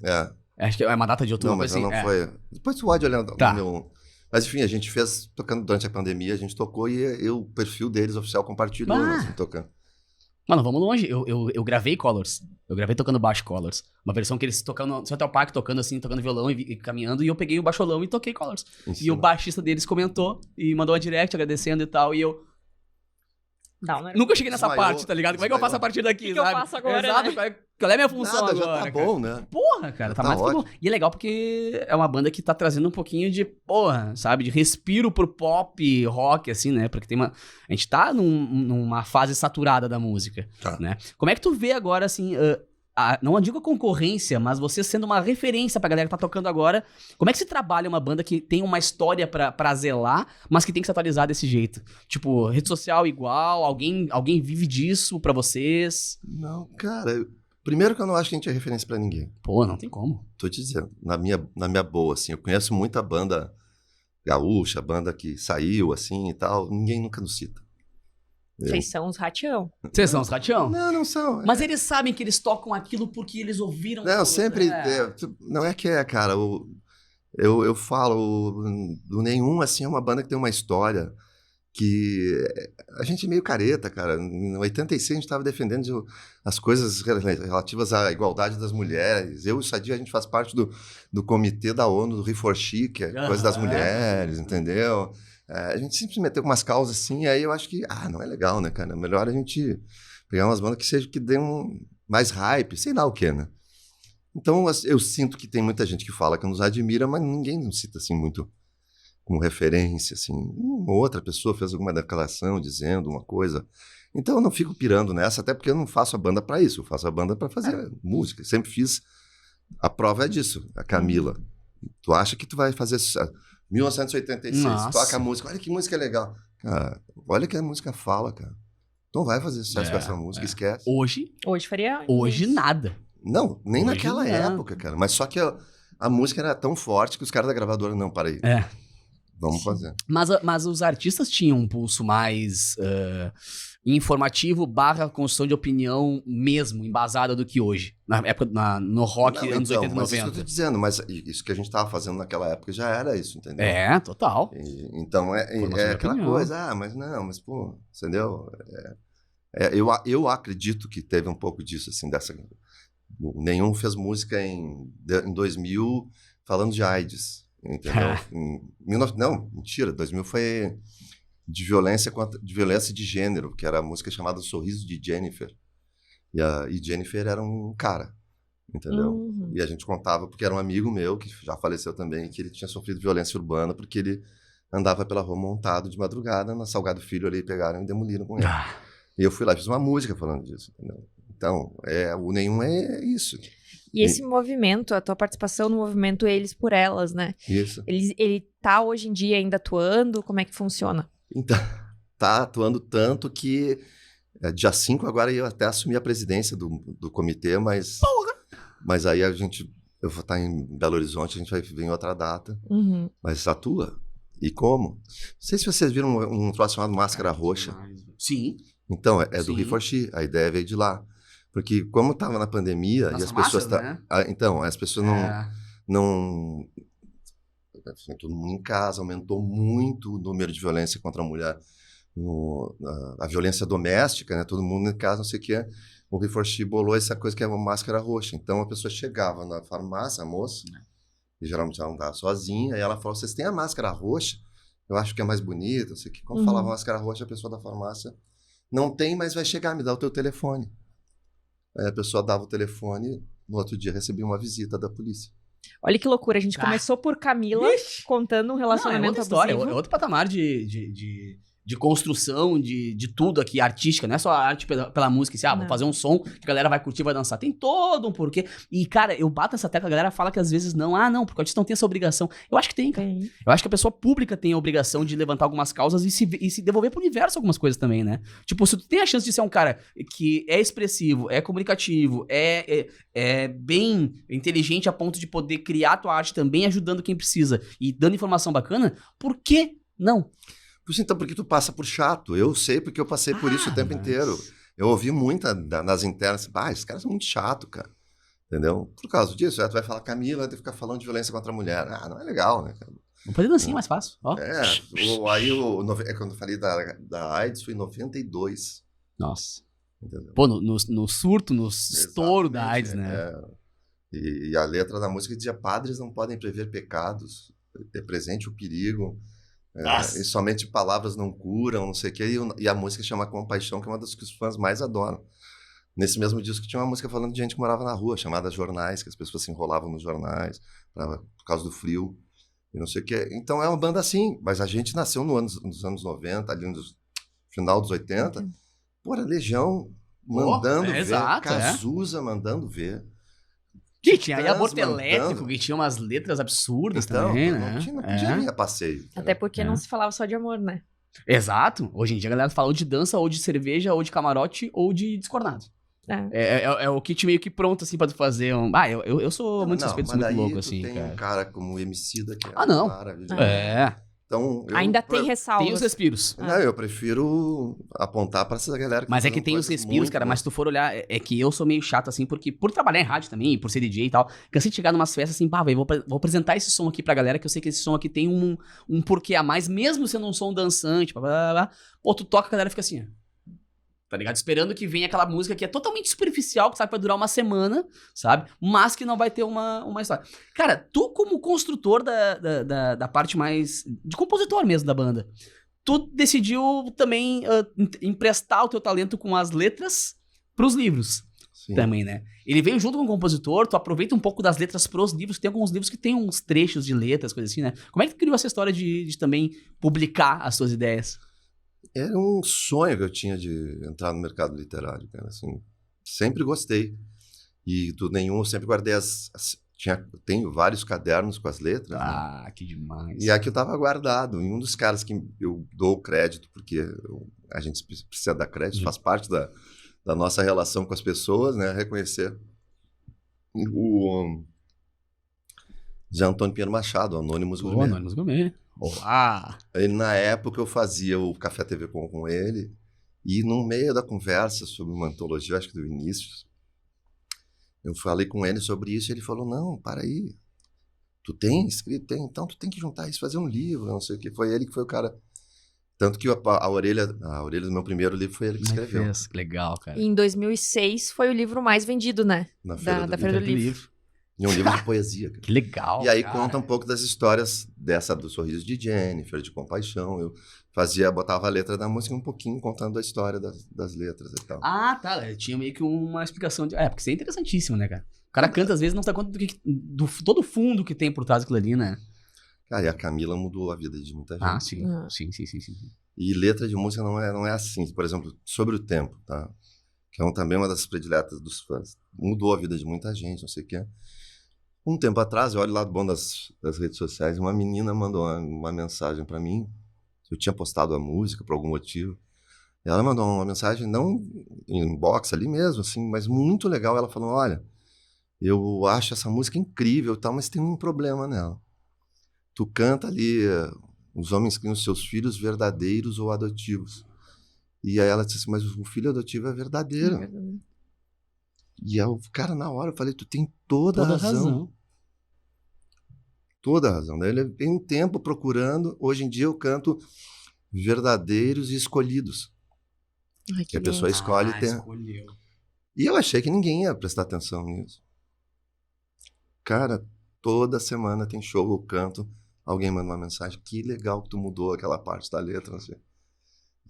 Acho que é uma data de outubro. Não, mas assim, não foi... Depois tu pode olhar tá. no meu... Mas enfim, a gente fez, tocando durante a pandemia, a gente tocou e o perfil deles oficial compartilhou, assim, tocando. Mano, vamos longe. Eu gravei Colors. Eu gravei tocando baixo Colors. Uma versão que eles tocando no Central Park, tocando assim, tocando violão e caminhando. E eu peguei o baixolão e toquei Colors. E o baixista deles comentou e mandou uma direct agradecendo e tal. E eu... Nunca cheguei nessa parte, tá ligado? Como é que eu faço a partir daqui, sabe? O que eu faço agora, Exato, né? Qual é a minha função Nada, agora? já tá bom, né? Porra, cara, tá mais do que bom. E é legal porque é uma banda que tá trazendo um pouquinho de, sabe? De respiro pro pop, rock, assim, né? Porque tem a gente tá numa fase saturada da música, né? Como é que tu vê agora, assim, não digo a concorrência, mas você sendo uma referência pra galera que tá tocando agora, como é que se trabalha uma banda que tem uma história pra zelar, mas que tem que se atualizar desse jeito? Tipo, rede social igual, alguém vive disso pra vocês? Não, cara, primeiro que eu não acho que a gente é referência pra ninguém. Pô, não tem como. Tô te dizendo, na minha boa, assim, eu conheço muita banda gaúcha, banda que saiu, assim, e tal, ninguém nunca nos cita. Vocês são os ratião. Vocês são os ratião? Não são. Mas eles sabem que eles tocam aquilo porque eles ouviram... Não, sempre... não é que cara, eu falo, do Nenhum, assim, é uma banda que tem uma história que a gente é meio careta, cara. Em 86 a gente estava defendendo as coisas relativas à igualdade das mulheres. Eu e o Sadia, a gente faz parte do comitê da ONU, do Reforchi, que é coisa das mulheres, entendeu? A gente sempre meteu com umas causas assim, e aí eu acho que, não é legal, né, cara? É melhor a gente pegar umas bandas que dêem mais hype, sei lá o que, né? Então eu sinto que tem muita gente que fala que nos admira, mas ninguém nos cita assim muito como referência, assim. Uma outra pessoa fez alguma declaração dizendo uma coisa. Então eu não fico pirando nessa, até porque eu não faço a banda para isso, eu faço a banda para fazer música. Sempre fiz. A prova é disso, a Camila. Tu acha que tu vai fazer 1986, Nossa. toca a música, olha que música legal. Cara, olha que a música fala, cara. Tu não vai fazer sucesso com essa música, esquece. Hoje faria Hoje isso. nada. Não, nem Hoje naquela não. época, cara. Mas só que a música era tão forte que os caras da gravadora, não, para aí. Vamos fazer. Mas os artistas tinham um pulso mais informativo / construção de opinião mesmo, embasada do que hoje. Na época, no rock, anos 80 e 90. Mas isso que eu tô dizendo, mas isso que a gente tava fazendo naquela época já era isso, entendeu? Total. Então é aquela opinião. coisa, mas pô, entendeu? Eu acredito que teve um pouco disso, assim, o Nenhum fez música em 2000 falando de AIDS. Entendeu? Não, mentira, 2000 foi de violência de gênero, que era a música chamada Sorriso de Jennifer. E Jennifer era um cara, entendeu? Uhum. E a gente contava, porque era um amigo meu, que já faleceu também, que ele tinha sofrido violência urbana, porque ele andava pela rua montado de madrugada, na Salgado Filho ali, pegaram e demoliram com ele. E eu fui lá e fiz uma música falando disso, entendeu? Então, o Nenhum é isso. E esse movimento, a tua participação no movimento Eles por Elas, né? Isso. Ele tá hoje em dia ainda atuando? Como é que funciona? Então, tá atuando tanto que dia 5 agora eu até assumi a presidência do comitê, mas aí eu vou estar em Belo Horizonte, a gente vai vir em outra data, mas atua. E como? Não sei se vocês viram um troço chamado Máscara Roxa. Sim. Então, é do Reforchi, a ideia veio de lá. Porque como estava na pandemia e as pessoas... né? Então, as pessoas não... Todo mundo em casa, aumentou muito o número de violência contra a mulher. A violência doméstica, né? Todo mundo em casa, não sei o que. O Reforchi bolou essa coisa que é uma máscara roxa. Então, a pessoa chegava na farmácia, a moça, e geralmente ela não estava sozinha, e ela falou, vocês têm a máscara roxa? Eu acho que é mais bonita, não sei o que. Quando falava máscara roxa, a pessoa da farmácia, não tem, mas vai chegar, me dá o teu telefone. Aí a pessoa dava o telefone, no outro dia recebia uma visita da polícia. Olha que loucura, a gente começou por Camila contando um relacionamento outra história, abusivo. é outro patamar de construção, de tudo aqui, artística, não é só a arte pela música, assim, vou fazer um som que a galera vai curtir, vai dançar. Tem todo um porquê. E, cara, eu bato essa tecla, a galera fala que às vezes não, porque o artista não tem essa obrigação. Eu acho que tem, cara. Eu acho que a pessoa pública tem a obrigação de levantar algumas causas e se devolver pro universo algumas coisas também, né? Tipo, se tu tem a chance de ser um cara que é expressivo, é comunicativo, é bem inteligente a ponto de poder criar tua arte também, ajudando quem precisa e dando informação bacana, por que não? Então, porque tu passa por chato. Eu sei porque eu passei por isso o tempo inteiro. Eu ouvi muito nas internas, esses caras são muito chatos, cara. Entendeu? Por causa disso, tu vai falar, Camila, vai ter que ficar falando de violência contra a mulher. Não é legal, né, cara? Vamos fazer dancinha mais fácil. Ó. Quando eu falei da AIDS, foi em 92. Nossa. Entendeu? Pô, no surto, no estouro da AIDS, né? E a letra da música dizia, padres não podem prever pecados, ter presente o perigo. E somente palavras não curam, não sei o quê. E a música chama Compaixão, que é uma das que os fãs mais adoram. Nesse mesmo disco tinha uma música falando de gente que morava na rua, chamada Jornais, que as pessoas se enrolavam nos jornais por causa do frio e não sei o quê. Então é uma banda assim, mas a gente nasceu nos anos 90, ali no final dos 80. Pô, a Legião mandando ver. Exato, Cazuza mandando ver. Que tinha aí Aborto Mandando. Elétrico, que tinha umas letras absurdas Então, também, não, né? não podia ir a passeio. Até porque É. não se falava só de amor, né? Exato. Hoje em dia a galera fala ou de dança, ou de cerveja, ou de camarote, ou de discordado. É o kit meio que pronto, assim, pra tu fazer um... Eu sou muito suspeito, sou mas muito daí louco, tu assim, tem cara. um cara como o Emicida, que é não. maravilhoso. Então, Ainda tem ressalvas. Tem os respiros. Não, eu prefiro apontar pra essa galera que Mas tá é que fazendo tem os coisas respiros, muito cara. boas. Mas se tu for olhar, é que eu sou meio chato, assim, porque por trabalhar em rádio também, e por ser DJ e tal, cansei de chegar numas festas assim, velho, vou apresentar esse som aqui pra galera, que eu sei que esse som aqui tem um porquê a mais, mesmo sendo um som dançante, blá, blá, blá. Pô, tu toca, a galera fica assim, ó. Tá ligado? Esperando que venha aquela música que é totalmente superficial, que sabe que vai durar uma semana, sabe? Mas que não vai ter uma história. Cara, tu como construtor da parte mais... de compositor mesmo da banda, tu decidiu também emprestar o teu talento com as letras pros livros. Sim. Também, né? Ele veio junto com o compositor, tu aproveita um pouco das letras pros livros, tem alguns livros que tem uns trechos de letras, coisas assim, né? Como é que tu criou essa história de também publicar as tuas ideias? Era um sonho que eu tinha de entrar no mercado literário, cara, assim, sempre gostei. E do nenhum eu sempre guardei tenho vários cadernos com as letras, né? Que demais. E aqui eu tava guardado. E um dos caras que eu dou crédito, porque a gente precisa dar crédito, faz parte da nossa relação com as pessoas, né? Reconhecer o Zé Antônio Pinheiro Machado, Anônimos Gourmet. Anônimos Gourmet. Olá! Ele, na época, eu fazia o Café TV com ele, e no meio da conversa sobre uma antologia, acho que do Vinícius, eu falei com ele sobre isso, e ele falou, não, para aí, tu tem escrito? Tem, então tu tem que juntar isso, fazer um livro, não sei o que. Foi ele que foi o cara. Tanto que a orelha do meu primeiro livro foi ele que escreveu. Legal, cara. E em 2006 foi o livro mais vendido, né? Na Feira Da do Feira Livro. do Livro. E um livro de poesia, cara. Que legal, E aí cara. conta um pouco das histórias do Sorriso de Jennifer, de Compaixão. Eu botava a letra da música um pouquinho contando a história das letras e tal. Ah, tá. Tinha meio que uma explicação de... porque isso é interessantíssimo, né, cara? O cara canta, às vezes, não se dá conta do todo o fundo que tem por trás daquilo ali, né? Cara, e a Camila mudou a vida de muita gente. Sim. Ah. Sim. E letra de música não é assim. Por exemplo, Sobre o Tempo, tá? Que é também uma das prediletas dos fãs. Mudou a vida de muita gente, não sei o quê. Um tempo atrás, eu olho lá do bom das redes sociais, uma menina mandou uma mensagem pra mim. Eu tinha postado a música por algum motivo. Ela mandou uma mensagem, não em inbox ali mesmo, assim, mas muito legal. Ela falou, olha, eu acho essa música incrível e tal, mas tem um problema nela. Tu canta ali, os homens criam seus filhos verdadeiros ou adotivos. E aí ela disse assim, mas o filho adotivo é verdadeiro. E eu, cara, na hora eu falei, tu tem toda a razão. Toda a razão. Daí ele tem um tempo procurando, hoje em dia eu canto verdadeiros e escolhidos. Ai, Que a pessoa escolhe ter. Escolheu. E eu achei que ninguém ia prestar atenção nisso. Cara, toda semana tem show, eu canto, alguém manda uma mensagem, que legal que tu mudou aquela parte da letra, não sei.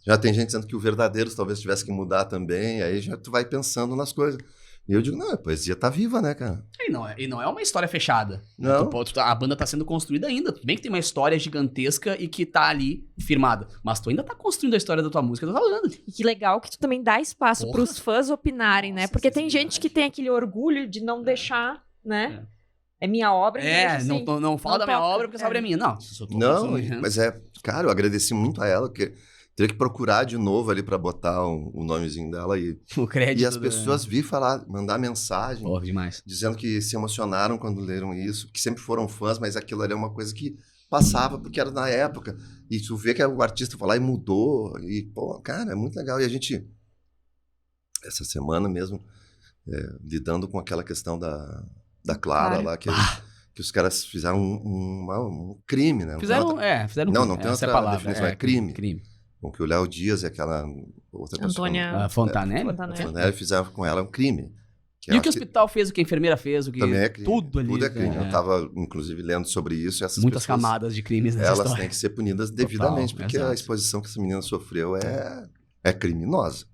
Já tem gente dizendo que o verdadeiros talvez tivesse que mudar também, aí já tu vai pensando nas coisas. E eu digo, não, a poesia tá viva, né, cara? E não é uma história fechada. Não. A banda tá sendo construída ainda. Tudo bem que tem uma história gigantesca e que tá ali firmada. Mas tu ainda tá construindo a história da tua música, tu tá falando. E que legal que tu também dá espaço Porra. pros fãs opinarem, né? Nossa, Porque tem sensibilidade. gente que tem aquele orgulho de não deixar, né? É minha obra. então, assim, não fala não da minha toca. obra porque essa obra é minha. Não, Não, mas cara, eu agradeci muito a ela, porque teria que procurar de novo ali pra botar o nomezinho dela o crédito. e as pessoas vir falar, mandar mensagem, Porra, demais. dizendo que se emocionaram quando leram isso, que sempre foram fãs, mas aquilo ali é uma coisa que passava porque era na época. E tu vê que o artista foi lá e mudou, e, pô, cara, é muito legal. E a gente, essa semana mesmo, lidando com aquela questão da Clara lá, que os caras fizeram um crime, né? Fizeram Não tem outra palavra. definição, é crime. Crime. Com que o Léo Dias e aquela outra pessoa, Antônia Fontanelli? Fontanelli, fizeram com ela um crime. E o que o hospital fez, o que a enfermeira fez, o que... Também é crime. Tudo ali. Tudo é crime. Eu estava, inclusive, lendo sobre isso. Essas Muitas pessoas, camadas de crimes nessa elas história. têm que ser punidas devidamente, porque exato. a exposição que essa menina sofreu é criminosa.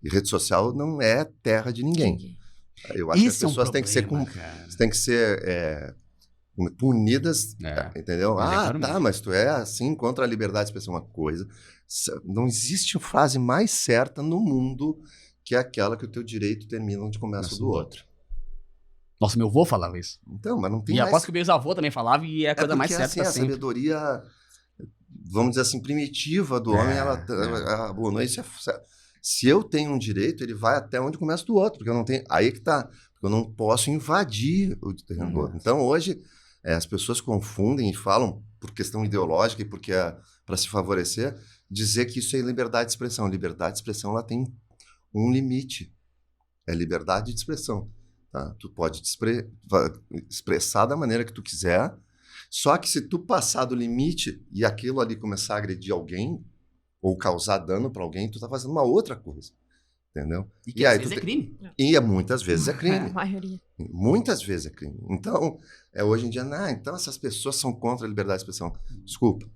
E rede social não é terra de ninguém. Eu acho que as pessoas têm que ser punidas, entendeu? Mas Mas tu é assim contra a liberdade de expressão. Uma coisa. Não existe frase mais certa no mundo que é aquela que o teu direito termina onde começa o do outro. Nossa, meu avô falava isso. Então, mas não tem E mais... aposto que o meu avô também falava e é a coisa mais certa assim, a sempre. sabedoria, vamos dizer assim, primitiva do homem, ela abonou isso. Se eu tenho um direito, ele vai até onde começa o do outro, porque eu não tenho... Aí que tá. Eu não posso invadir o terreno do outro. Então, hoje, as pessoas confundem e falam, por questão ideológica e porque para se favorecer, dizer que isso é liberdade de expressão. Liberdade de expressão, ela tem um limite. É liberdade de expressão. Tá? Tu pode te expressar da maneira que tu quiser, só que se tu passar do limite e aquilo ali começar a agredir alguém ou causar dano para alguém, tu tá fazendo uma outra coisa. Entendeu? E que às vezes é crime. E muitas vezes é crime. A maioria. Muitas vezes é crime. Então, hoje em dia, então essas pessoas são contra a liberdade de expressão. Desculpa.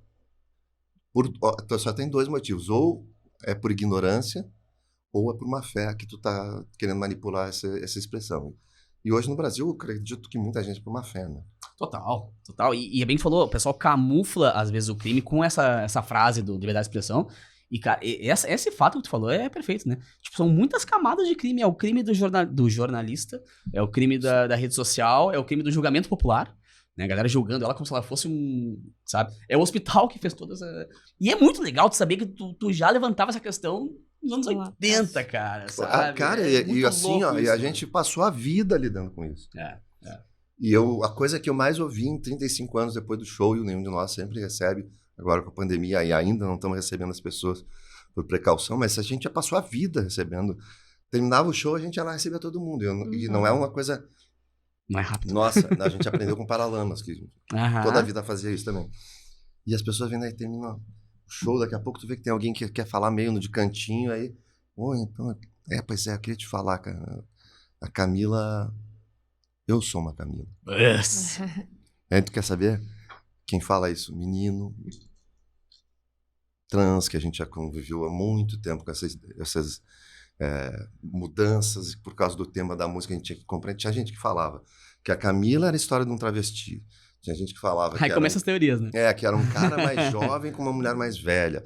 Só tem 2 motivos. Ou é por ignorância, ou é por má fé que tu tá querendo manipular essa expressão. E hoje no Brasil, eu acredito que muita gente é por má fé, né? Total. E é bem que falou, o pessoal camufla, às vezes, o crime com essa frase do liberdade de expressão. E, cara, esse fato que tu falou é perfeito, né? Tipo, são muitas camadas de crime. É o crime do jornalista, é o crime da rede social, é o crime do julgamento popular, né? A galera julgando ela como se ela fosse sabe? É o hospital que fez toda essa... E é muito legal tu saber que tu já levantava essa questão nos anos 80, cara, sabe? Cara, e assim, ó, e a gente passou a vida lidando com isso. E a coisa que eu mais ouvi em 35 anos depois do show, e nenhum de nós sempre recebe, agora com a pandemia, e ainda não estamos recebendo as pessoas por precaução, mas a gente já passou a vida recebendo. Terminava o show, a gente ia lá receber todo mundo. E não é uma coisa... Não é rápido. Nossa, a gente aprendeu com Paralamas, que toda a vida fazia isso também. E as pessoas vêm aí, terminam o show, daqui a pouco tu vê que tem alguém que quer falar meio de cantinho, aí... então... pois é, eu queria te falar, cara. A Camila... Eu sou uma Camila. Yes. Aí tu quer saber? Quem fala isso? Menino trans, que a gente já conviveu há muito tempo com essas mudanças, por causa do tema da música, a gente tinha que compreender. Tinha gente que falava que a Camila era a história de um travesti. Tinha gente que falava Aí começa as teorias, né? Que era um cara mais jovem com uma mulher mais velha.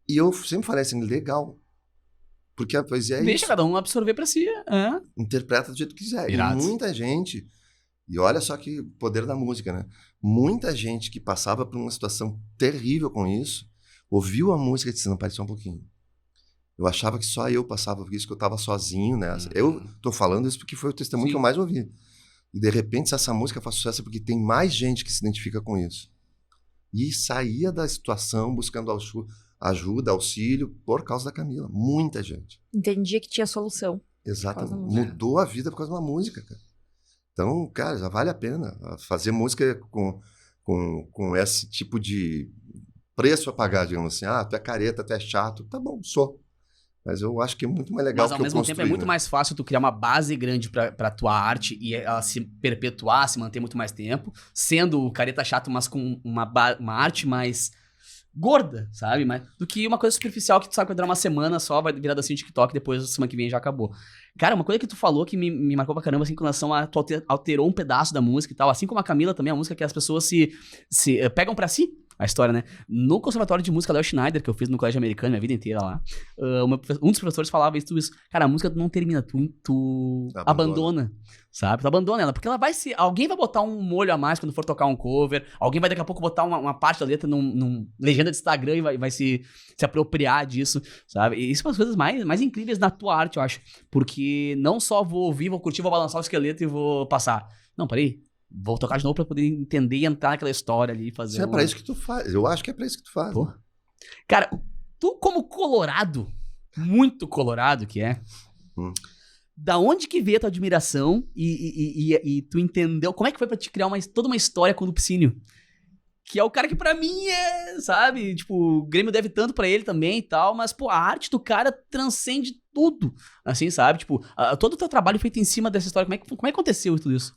E eu sempre falei assim, legal. Porque a poesia é Deixa isso. cada um absorver pra si. Interpreta do jeito que quiser. Irado. E muita gente... E olha só que poder da música, né? Muita gente que passava por uma situação terrível com isso, ouviu a música e disse, não, parecia um pouquinho. Eu achava que só eu passava por isso, que eu estava sozinho nessa. Eu tô falando isso porque foi o testemunho que eu mais ouvi. E de repente, se essa música faz sucesso é porque tem mais gente que se identifica com isso. E saía da situação buscando ajuda, auxílio, por causa da Camila. Muita gente. Entendia que tinha solução. Exatamente. Mudou a vida por causa de uma música, cara. Então, cara, já vale a pena fazer música com esse tipo de preço a pagar, digamos assim. Tu é careta, tu é chato. Tá bom, sou. Mas eu acho que é muito mais legal que eu construí. Mas ao mesmo tempo é muito mais fácil tu criar uma base grande pra tua arte e ela se perpetuar, se manter muito mais tempo, sendo careta chato, mas com uma arte mais gorda, sabe? Do que uma coisa superficial que tu sabe que vai durar uma semana só, vai virar assim no TikTok, depois semana que vem já acabou. Cara, uma coisa que tu falou que me marcou pra caramba, assim, com relação a tu alterou um pedaço da música e tal, assim como a Camila também, a música que as pessoas se pegam pra si, a história, né? No Conservatório de Música Léo Schneider, que eu fiz no Colégio Americano, minha vida inteira lá, um dos professores falava isso. Cara, a música não termina, tu abandona, sabe? Tu abandona ela, porque ela vai se... Alguém vai botar um molho a mais quando for tocar um cover, alguém vai daqui a pouco botar uma parte da letra num legenda de Instagram e vai se apropriar disso, sabe? E isso é uma das coisas mais incríveis na tua arte, eu acho. Porque não só vou ouvir, vou curtir, vou balançar o esqueleto e vou passar. Não, peraí. Vou tocar de novo pra poder entender e entrar naquela história ali e fazer. Isso é pra isso que tu faz. Eu acho que é pra isso que tu faz. Né? Cara, tu como colorado, muito colorado que é, da onde que veio a tua admiração e tu entendeu como é que foi pra te criar toda uma história com o Lupicínio? Que é o cara que pra mim sabe, tipo, o Grêmio deve tanto pra ele também e tal, mas, pô, a arte do cara transcende tudo, assim, sabe? Tipo, todo o teu trabalho feito em cima dessa história, como é que aconteceu tudo isso?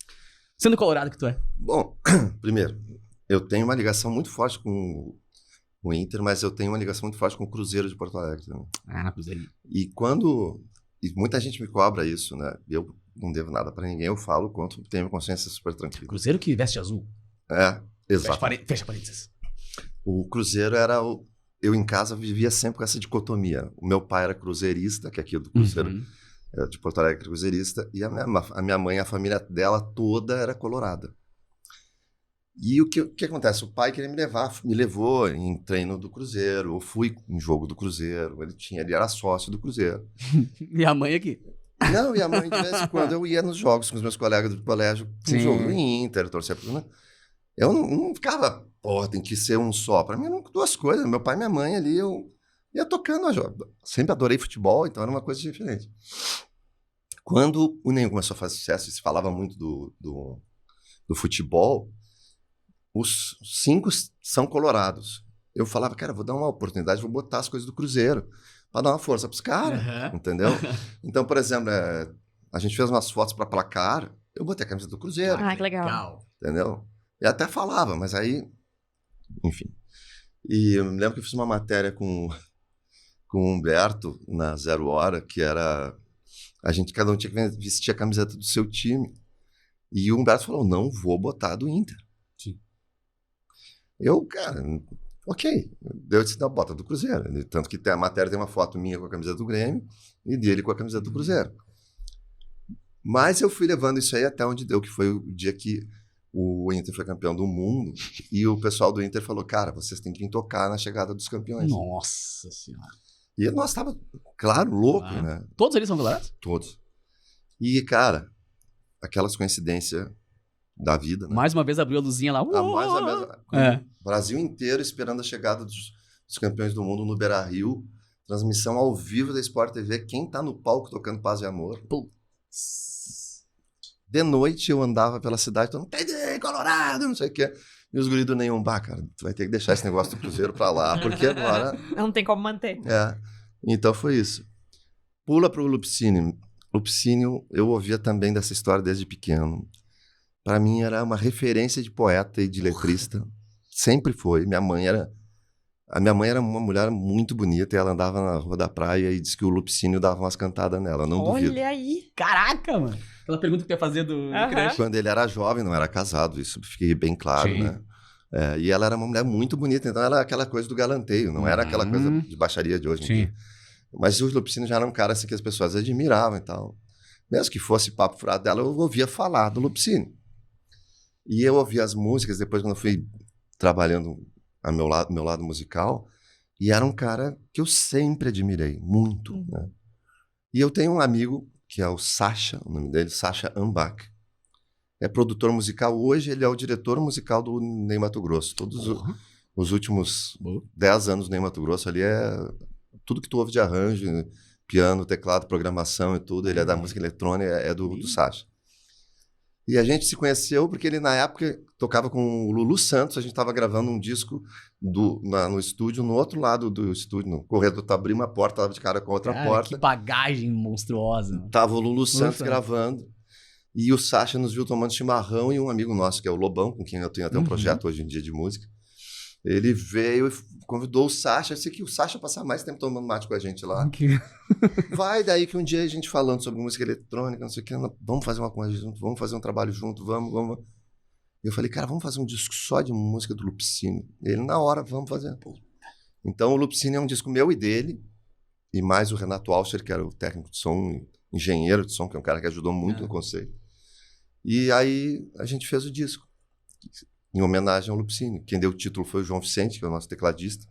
Sendo colorado que tu é. Bom, primeiro, eu tenho uma ligação muito forte com o Inter, mas eu tenho uma ligação muito forte com o Cruzeiro de Porto Alegre também. Cruzeiro. E muita gente me cobra isso, né? Eu não devo nada pra ninguém, eu falo quanto tenho consciência super tranquila. Cruzeiro que veste azul. Exato. Fecha parênteses. O Cruzeiro era eu em casa vivia sempre com essa dicotomia. O meu pai era cruzeirista, que é aqui do Cruzeiro de Porto Alegre, cruzeirista, e a minha mãe, a família dela toda era colorada. E o que acontece? O pai queria me levar, me levou em treino do Cruzeiro, eu fui em jogo do Cruzeiro, ele era sócio do Cruzeiro. E a mãe aqui? Não, e a mãe, de vez em quando, eu ia nos jogos com os meus colegas do colégio, um jogo do Inter, torcer pro... Né? Eu não ficava, tem que ser um só. Pra mim eram duas coisas, meu pai e minha mãe ali, eu ia tocando a jogo. Sempre adorei futebol, então era uma coisa diferente. Quando o Nenhum começou a fazer sucesso e se falava muito do futebol, os 5 são colorados. Eu falava, cara, vou dar uma oportunidade, vou botar as coisas do Cruzeiro para dar uma força pros caras, entendeu? Então, por exemplo, a gente fez umas fotos para placar, eu botei a camisa do Cruzeiro. Ah, que legal. Entendeu? E até falava, mas aí, enfim. E eu me lembro que eu fiz uma matéria com o Humberto na Zero Hora, que era... cada um tinha que vestir a camiseta do seu time. E o Humberto falou, não vou botar do Inter. Sim. Eu, cara, ok. Eu disse, não, bota do Cruzeiro. Tanto que a matéria tem uma foto minha com a camiseta do Grêmio e dele com a camiseta do Cruzeiro. Mas eu fui levando isso aí até onde deu, que foi o dia que o Inter foi campeão do mundo e o pessoal do Inter falou, cara, vocês têm que tocar na chegada dos campeões. Nossa Senhora. E nós tava, claro, louco, né? Todos eles são colorados? Todos. E, cara, aquelas coincidências da vida, né? Mais uma vez abriu a luzinha lá. Mais ou menos. O Brasil inteiro esperando a chegada dos campeões do mundo no Beira-Rio. Transmissão ao vivo da Sport TV. Quem tá no palco tocando Paz e Amor? De noite eu andava pela cidade, todo mundo, Colorado, não sei o quê. E os guris do Nenhum, cara, tu vai ter que deixar esse negócio do Cruzeiro pra lá, porque agora... Não tem como manter. Então foi isso. Pula pro Lupicínio. Lupicínio, eu ouvia também dessa história desde pequeno. Pra mim era uma referência de poeta e de letrista. Sempre foi. A minha mãe era uma mulher muito bonita e ela andava na rua da praia e disse que o Lupicínio dava umas cantadas nela, não duvido. Olha aí. Caraca, mano. Aquela pergunta que tu ia fazer do crush. Quando ele era jovem, não era casado, isso fiquei bem claro, Sim. né? E ela era uma mulher muito bonita, então era aquela coisa do galanteio, não era aquela coisa de baixaria de hoje em dia. Mas o Lupicínio já era um cara assim, que as pessoas admiravam e tal. Mesmo que fosse papo furado dela, eu ouvia falar do Lupicínio. E eu ouvia as músicas, depois quando eu fui trabalhando ao meu lado musical, e era um cara que eu sempre admirei, muito, né? E eu tenho um amigo, que é o Sacha, o nome dele, Sacha Ambach. É produtor musical, hoje ele é o diretor musical do Ney Matogrosso. Todos os últimos 10 anos do Ney Matogrosso ali tudo que tu ouve de arranjo, piano, teclado, programação e tudo, ele é da música eletrônica, é do Sacha. E a gente se conheceu porque ele, na época, tocava com o Lulu Santos, a gente estava gravando um disco no estúdio, no outro lado do estúdio, no corredor, tu abria uma porta, tava de cara com a outra porta. Que bagagem monstruosa. Tava o Lulu Santos gravando, e o Sacha nos viu tomando chimarrão, e um amigo nosso, que é o Lobão, com quem eu tenho até um projeto hoje em dia de música, ele veio e convidou o Sacha, eu sei que o Sacha passar mais tempo tomando mate com a gente lá. Vai daí que um dia a gente falando sobre música eletrônica, não sei o que, vamos fazer uma coisa junto, vamos fazer um trabalho junto, vamos. E eu falei, cara, vamos fazer um disco só de música do Lupicínio. Ele, na hora, vamos fazer. Então o Lupicínio é um disco meu e dele, e mais o Renato Alcher, que era o técnico de som, engenheiro de som, que é um cara que ajudou muito no conceito. E aí a gente fez o disco, em homenagem ao Lupicínio. Quem deu o título foi o João Vicente, que é o nosso tecladista,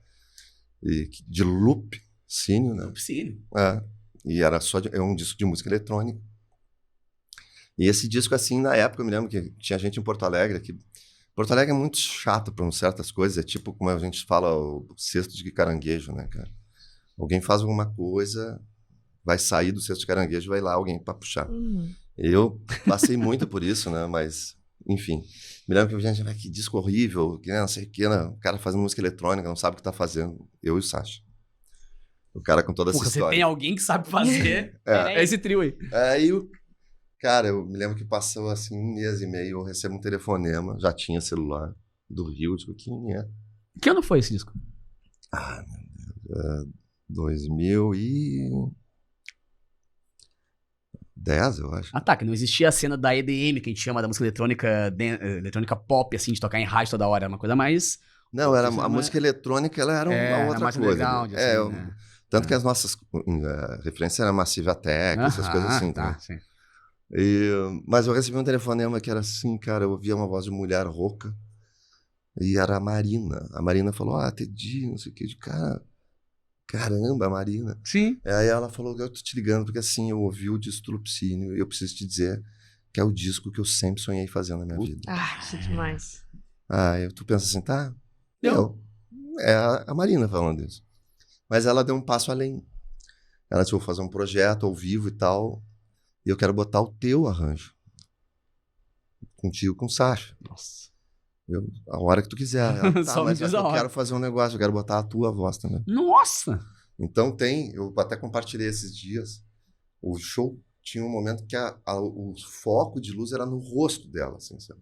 de Lupicínio, né? Lupicínio. E era um disco de música eletrônica. E esse disco, assim, na época, eu me lembro que tinha gente em Porto Alegre, que Porto Alegre é muito chato para certas coisas, é tipo, como a gente fala, o cesto de caranguejo, né, cara? Alguém faz alguma coisa, vai sair do cesto de caranguejo, vai lá alguém para puxar. Eu passei muito por isso, né, mas, enfim. Me lembro que a gente, que disco horrível, que não sei o que, né? O cara fazendo música eletrônica, não sabe o que tá fazendo. Eu e o Sacha. O cara com toda essa história. Você tem alguém que sabe fazer esse trio aí. Aí, cara, eu me lembro que passou assim 1 mês e meio, eu recebo um telefonema, já tinha celular, do Rio, tipo, quem é? Que ano foi esse disco? Meu Deus, 2010, eu acho. Tá, que não existia a cena da EDM, que a gente chama da música eletrônica pop, assim, de tocar em rádio toda hora, era uma coisa mais... Não, a música eletrônica, ela era uma outra mais coisa. underground, assim, né? Tanto que as nossas referências eram Massive Attack, essas coisas assim. Tá, Tá? sim. Mas eu recebi um telefonema que era assim, cara, eu ouvia uma voz de mulher rouca, e era a Marina. A Marina falou, Teddy, não sei o que, de cara, caramba, a Marina. Sim. Aí ela falou, eu tô te ligando, porque assim, eu ouvi o disco do Lupicínio, e eu preciso te dizer que é o disco que eu sempre sonhei fazer na minha vida. Isso é demais. Tu pensa assim, tá? É a Marina falando isso. Mas ela deu um passo além. Ela disse, vou fazer um projeto ao vivo e tal, e eu quero botar o teu arranjo. Contigo, com o Sacha. Nossa. A hora que tu quiser. Ela, Só mas me diz a eu hora. quero fazer um negócio, eu quero botar a tua voz também. Nossa! Então eu até compartilhei esses dias, o show tinha um momento que o foco de luz era no rosto dela, assim, sabe?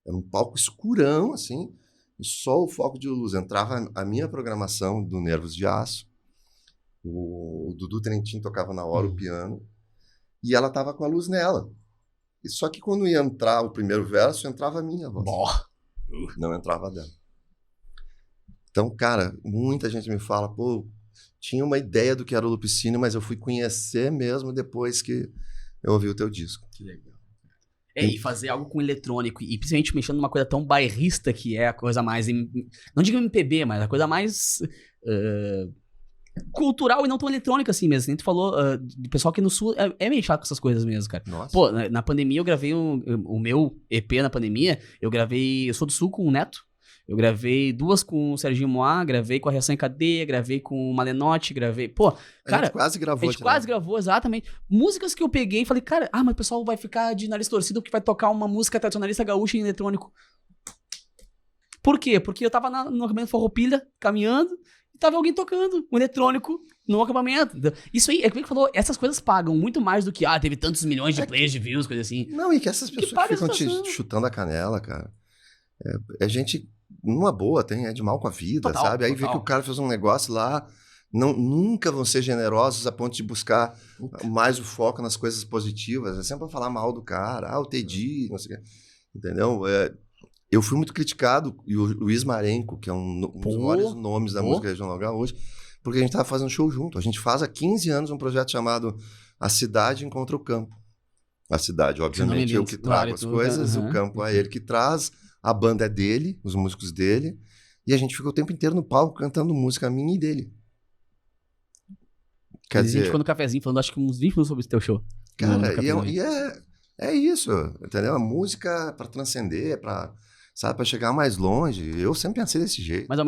Era um palco escurão, assim, e só o foco de luz. Entrava a minha programação do Nervos de Aço, o Dudu Trentin tocava na hora o piano, e ela tava com a luz nela. E só que quando ia entrar o primeiro verso, entrava a minha voz. Não entrava a dela. Então, cara, muita gente me fala, tinha uma ideia do que era o Lupicínio, mas eu fui conhecer mesmo depois que eu ouvi o teu disco. Que legal. E fazer algo com eletrônico, e principalmente mexendo numa coisa tão bairrista que é a coisa mais, não digo MPB, mas a coisa mais cultural e não tão eletrônica assim mesmo. A gente falou, do pessoal aqui no Sul é meio chato com essas coisas mesmo, cara. Nossa. Pô, na pandemia eu gravei o meu EP na pandemia, eu sou do Sul com o Neto, eu gravei 2 com o Serginho Moá, gravei com a Reação em Cadeia, gravei com o Malenotti, cara... A gente quase gravou. A gente quase gravou, exatamente. Músicas que eu peguei e falei, cara, mas o pessoal vai ficar de nariz torcido porque vai tocar uma música tradicionalista gaúcha em eletrônico. Por quê? Porque eu tava no acampamento Farroupilha, caminhando, e tava alguém tocando um eletrônico no acampamento. Isso aí, como é que falou, essas coisas pagam muito mais do que, teve tantos milhões de plays, de views, coisa assim. Não, e que essas pessoas que ficam te chutando a canela, cara, é gente... numa boa, é de mal com a vida, Total, sabe? Aí vê que o cara fez um negócio lá, nunca vão ser generosos a ponto de buscar mais o foco nas coisas positivas, é sempre pra falar mal do cara, o Teddy, não sei o que, entendeu? Eu fui muito criticado, e o Luiz Marenco, que é um dos maiores nomes da música regional gaúcha, porque a gente tava fazendo show junto. A gente faz há 15 anos um projeto chamado A Cidade Encontra o Campo. A cidade, obviamente, eu que trago as coisas, o campo é ele que traz, a banda é dele, os músicos dele, e a gente fica o tempo inteiro no palco cantando música minha e dele. Quer dizer... A gente ficou no cafezinho falando, acho que uns 20 minutos sobre esse teu show. Cara, é isso, entendeu? A música pra transcender, pra chegar mais longe. Eu sempre pensei desse jeito. Mas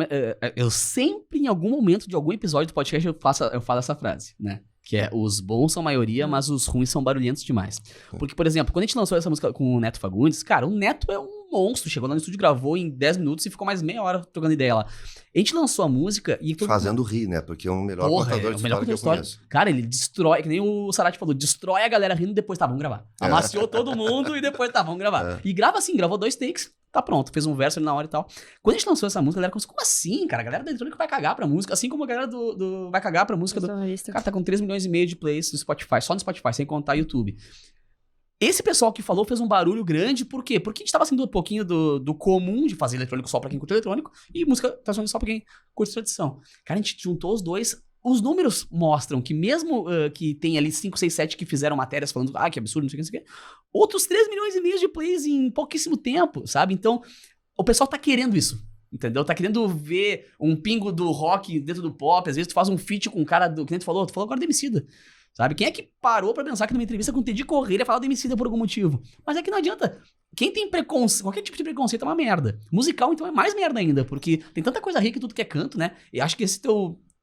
eu sempre, em algum momento de algum episódio do podcast, eu falo essa frase, né? Que é, os bons são a maioria, mas os ruins são barulhentos demais. Porque, por exemplo, quando a gente lançou essa música com o Neto Fagundes, cara, o Neto é um monstro. Chegou lá no estúdio, gravou em 10 minutos e ficou mais meia hora trocando ideia lá. A gente lançou a música e... Fazendo rir, né? Porque é o melhor contador de história que eu conheço. Cara, ele destrói, que nem o Sarati falou, destrói a galera rindo e depois, vamos gravar. Amaciou todo mundo e depois, vamos gravar. E grava assim, gravou 2 takes, tá pronto, fez um verso ali na hora e tal. Quando a gente lançou essa música, a galera começou, como assim, cara? A galera da eletrônica vai cagar pra música, assim como a galera do vai cagar pra música do... Cara, tá com 3,5 milhões de plays no Spotify, só no Spotify, sem contar YouTube. Esse pessoal que falou fez um barulho grande, por quê? Porque a gente tava saindo um pouquinho do comum de fazer eletrônico só pra quem curte eletrônico e música tradicional só pra quem curte tradição. Cara, a gente juntou os dois. Os números mostram que mesmo que tem ali 5, 6, 7 que fizeram matérias falando, que absurdo, não sei o que, outros 3,5 milhões de plays em pouquíssimo tempo, sabe? Então, o pessoal tá querendo isso, entendeu? Tá querendo ver um pingo do rock dentro do pop, às vezes tu faz um feat com um cara do... Que nem tu falou agora do Emicida, sabe? Quem é que parou pra pensar que numa entrevista com o Teddy Correia ia falar do Emicida por algum motivo? Mas é que não adianta. Quem tem preconceito, qualquer tipo de preconceito é uma merda. Musical, então, é mais merda ainda, porque tem tanta coisa rica em tudo que é canto, né? E acho que esse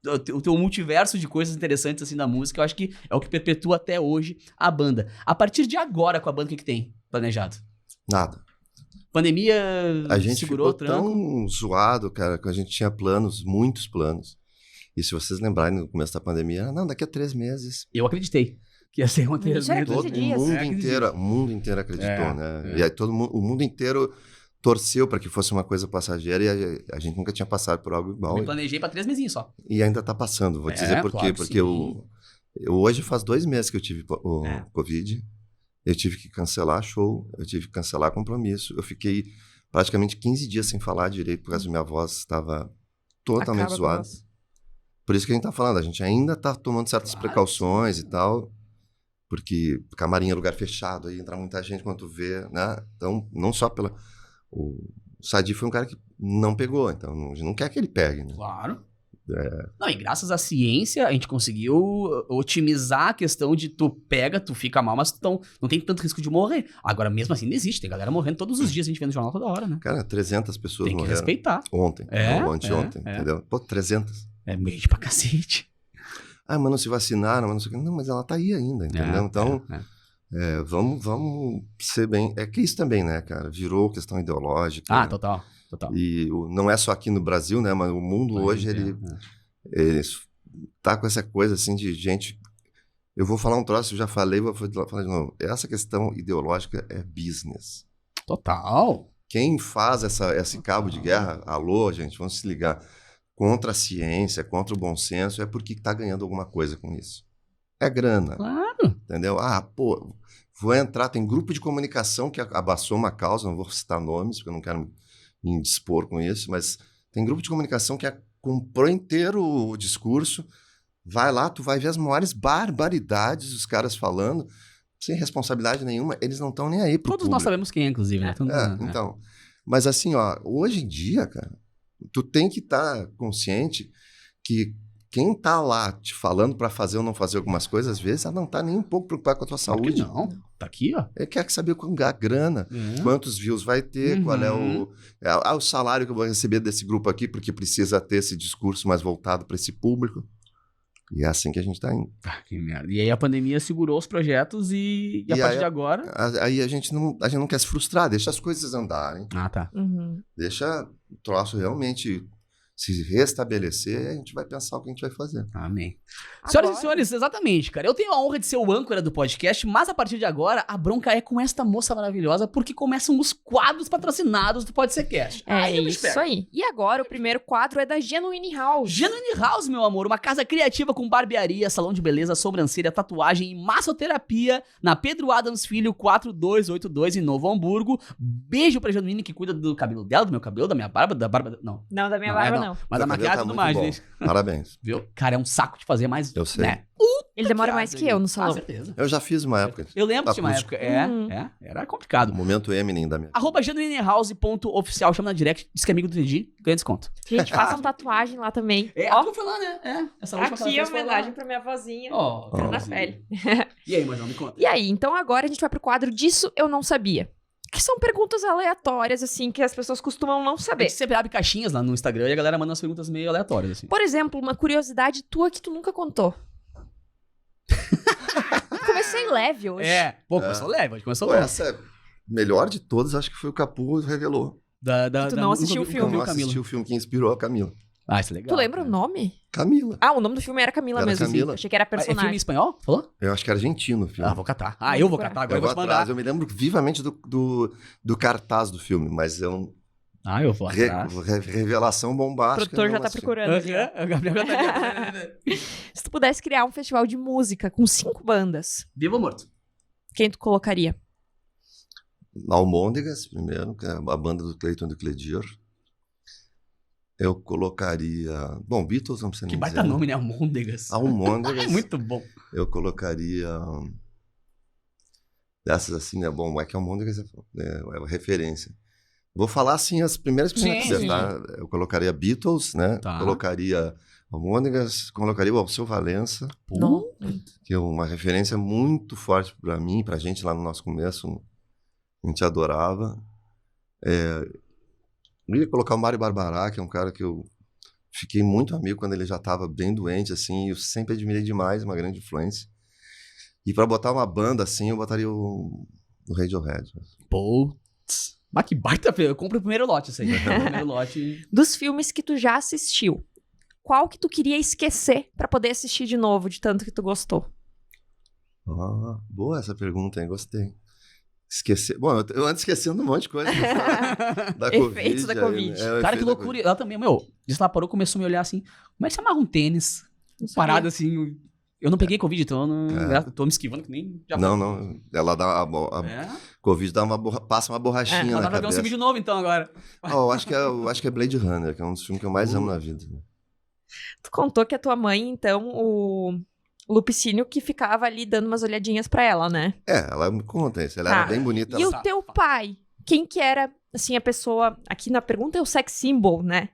o teu multiverso de coisas interessantes assim da música, eu acho que é o que perpetua até hoje a banda. A partir de agora, com a banda, o que tem planejado? Nada. Pandemia a gente segurou ficou tão zoado, cara, que a gente tinha planos, muitos planos. E se vocês lembrarem, no começo da pandemia, daqui a 3 meses. Eu acreditei que ia ser uma 3 meses. Todo o mundo inteiro acreditou, né? E aí o mundo inteiro torceu para que fosse uma coisa passageira e a gente nunca tinha passado por algo igual. Eu me planejei para 3 mesinhos só. E ainda tá passando, vou dizer por quê. Porque eu hoje faz 2 meses que eu tive o Covid, eu tive que cancelar show, eu tive que cancelar compromisso, eu fiquei praticamente 15 dias sem falar direito, por causa da minha voz estava totalmente zoada. por isso que a gente tá falando, a gente ainda tá tomando certas precauções e tal, porque camarim é lugar fechado, aí entra muita gente quando tu vê, né? Então, não só pela... O Sadi foi um cara que não pegou, então a gente não quer que ele pegue, né? Claro. Não, e graças à ciência, a gente conseguiu otimizar a questão de tu pega, tu fica mal, mas tu não tem tanto risco de morrer. Agora, mesmo assim, não existe. Tem galera morrendo todos os dias, a gente vê no jornal toda hora, né? Cara, 300 pessoas Tem que morreram. respeitar. Ontem, ou anteontem, entendeu? Pô, 300. É meio pra cacete. Ah, mas não se vacinaram, mas não sei o que. Não, mas ela tá aí ainda, entendeu? Então, vamos ser bem... É que isso também, né, cara? Virou questão ideológica. Ah, né? total. E não é só aqui no Brasil, né? Mas o mundo hoje, ele tá com essa coisa, assim, de gente... Eu vou falar um troço, eu já falei, vou falar de novo. Essa questão ideológica é business. Total. Quem faz esse cabo de guerra, alô, gente, vamos se ligar, contra a ciência, contra o bom senso, é porque tá ganhando alguma coisa com isso. É grana. Claro. Entendeu? Ah, pô, vou entrar, tem grupo de comunicação que abaçou uma causa, não vou citar nomes, porque eu não quero me indispor com isso, mas tem grupo de comunicação que comprou inteiro o discurso, vai lá, tu vai ver as maiores barbaridades dos caras falando, sem responsabilidade nenhuma, eles não estão nem aí pro Todos público. nós sabemos quem é, inclusive, né? Então, mas assim, ó, hoje em dia, cara, tu tem que estar consciente que quem tá lá te falando para fazer ou não fazer algumas coisas, às vezes, ela não tá nem um pouco preocupada com a tua saúde. Não, tá aqui, ó. Ele quer saber a grana, quantos views vai ter, qual é o salário que eu vou receber desse grupo aqui, porque precisa ter esse discurso mais voltado para esse público. E é assim que a gente tá indo. Que merda. E aí a pandemia segurou os projetos e a partir de agora... Aí a gente não quer se frustrar, deixa as coisas andarem. Ah, tá. Deixa o troço realmente se restabelecer, a gente vai pensar o que a gente vai fazer. Amém. Senhoras e senhores, exatamente, cara. Eu tenho a honra de ser o âncora do podcast, mas a partir de agora, a bronca é com esta moça maravilhosa, porque começam os quadros patrocinados do Pode Ser Cast. É isso aí. E agora, o primeiro quadro é da Genuine House. Genuine House, meu amor, uma casa criativa com barbearia, salão de beleza, sobrancelha, tatuagem e massoterapia na Pedro Adams Filho 4282 em Novo Hamburgo. Beijo pra Genuine, que cuida do cabelo dela, do meu cabelo, da minha barba, não. Não, da minha barba não. Mas a maquiagem e tudo mais, né? Parabéns. Viu? Cara, é um saco de fazer, mas... Eu sei. Né? Ele demora mais que eu no salão. Com certeza. Eu já fiz uma época. Eu lembro de uma época. Era complicado. Momento Eminem da minha... @genuinehouse.oficial, chama na direct, diz que é amigo do Didi, ganha desconto. Gente, façam tatuagem lá também. A tua foi lá, né? Essa última aqui é homenagem pra minha vozinha. Na pele. E aí, Major, me conta. E aí, então agora a gente vai pro quadro Disso Eu Não Sabia. Que são perguntas aleatórias, assim, que as pessoas costumam não A saber. gente sempre abre caixinhas lá no Instagram e a galera manda umas perguntas meio aleatórias, assim. Por exemplo, uma curiosidade tua que tu nunca contou. Comecei leve hoje. Começou leve, hoje começou leve. Essa melhor de todas, acho que foi o Capu revelou. Tu não assistiu o filme. Eu não assisti o filme que inspirou a Camila. Ah, isso é legal. Tu lembra o nome? Camila. Ah, o nome do filme era Camila mesmo. Camila. Achei que era É personagem. filme espanhol? Falou? Eu acho que é argentino o filme. Ah, vou catar. Eu vou catar, agora eu vou te mandar. Eu me lembro vivamente do cartaz do filme, mas eu... Eu vou atrás. Revelação O bombástica. produtor já tá procurando. O Gabriel já tá Se tu pudesse criar um festival de música com 5 bandas, Vivo ou morto? quem tu colocaria? Almôndegas, primeiro, que é a banda do Cleiton e do Cledir. Eu colocaria... Bom, Beatles, não precisa Que nem baita dizer. nome, né? Almôndegas. Almôndegas. É muito bom. Eu colocaria... Dessas assim, né? Bom, é que Almôndegas é referência. Vou falar, assim, as primeiras que você quiser, tá? Eu colocaria Beatles, né? Tá. Colocaria Almôndegas, colocaria o Alceu Valença, Não. que é uma referência muito forte pra mim, pra gente lá no nosso começo. A gente adorava. Eu ia colocar o Mário Barbará, que é um cara que eu fiquei muito amigo quando ele já estava bem doente, assim, eu sempre admirei demais, uma grande influência. E para botar uma banda, assim, eu botaria o Radiohead. Putz. Mas que baita... Eu compro o primeiro lote, isso aí. O primeiro lote... Dos filmes que tu já assistiu, qual que tu queria esquecer pra poder assistir de novo, de tanto que tu gostou? Boa essa pergunta, hein? Gostei. Esquecer... Bom, eu ando esquecendo um monte de coisa. Da Efeitos Covid, da Covid. Cara, que loucura. Ela também, disse lá, parou, começou a me olhar assim. Como é que você amarra um tênis? Parado assim. Eu não peguei Covid, então eu não, tô me esquivando que nem... Não. Ela dá Covid passa uma borrachinha na ela vai ver um cabeça. filme de novo, então, agora. Eu acho que é Blade Runner, que é um dos filmes que eu mais amo na vida. Tu contou que a tua mãe, então, o Lupicínio, que ficava ali dando umas olhadinhas pra ela, né? Ela me conta isso. Ela era bem bonita. E Ela... o teu pai? Quem que era, assim, a pessoa... Aqui na pergunta é o sex symbol, né?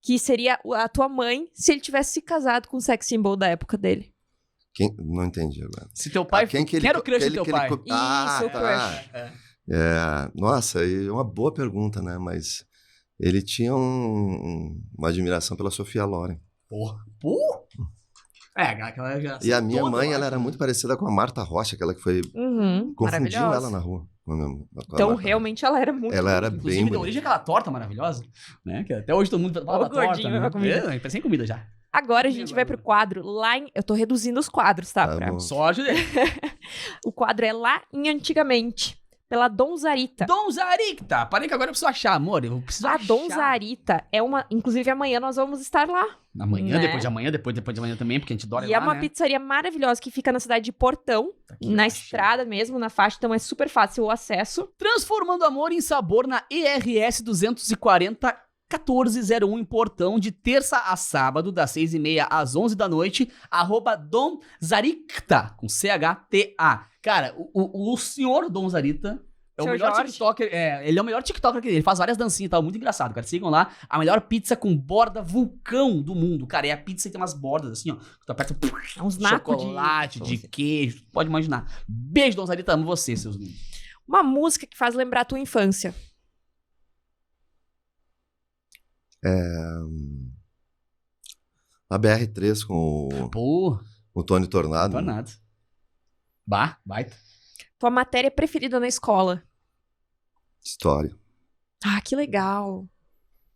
Que seria a tua mãe se ele tivesse se casado com o sex symbol da época dele. Não entendi agora. Se teu pai... Quem era o crush do teu pai? Isso, o crush. Nossa, é uma boa pergunta, né? Mas ele tinha uma admiração pela Sofia Loren. Porra. Aquela geração. E a minha toda, mãe, ela era muito parecida com a Marta Rocha, aquela que foi... Confundiu ela na rua. Então, realmente, ela era muito... Ela era inclusive, bem da origem aquela torta maravilhosa, né? Que até hoje todo mundo fala da torta, né? Pensei em comida já. Agora a gente vai pro quadro lá em... Eu tô reduzindo os quadros, tá? Só ajudei. O quadro é lá em Antigamente, pela Donzarita. Donzarita! Parei que agora eu preciso achar, amor. Eu preciso achar. A Donzarita é uma... Inclusive, amanhã nós vamos estar lá. Amanhã, né? depois de amanhã, depois de amanhã também, porque a gente adora E ir lá, é uma né? pizzaria maravilhosa que fica na cidade de Portão, Aqui, na achei. estrada mesmo, na faixa, então é super fácil o acesso. Transformando amor em sabor na ERS 240 1401 em Portão, de terça a sábado, das 6h30 às 11 da noite, @Donzarita, com CHTA. Cara, o senhor Donzarita é o Seu melhor Jorge. TikToker, ele é o melhor TikToker que ele faz várias dancinhas e tal, muito engraçado, cara. Sigam lá, a melhor pizza com borda vulcão do mundo, cara. É a pizza que tem umas bordas assim, ó, que tu aperta, É uns nacos chocolate, de queijo, pode imaginar. Beijo, Donzarita, amo você, seus lindos. Uma música que faz lembrar a tua infância. A BR-3 com Pô, o Tony Tornado. tornado. Bah, baita. Tua matéria preferida na escola. História. Ah, que legal.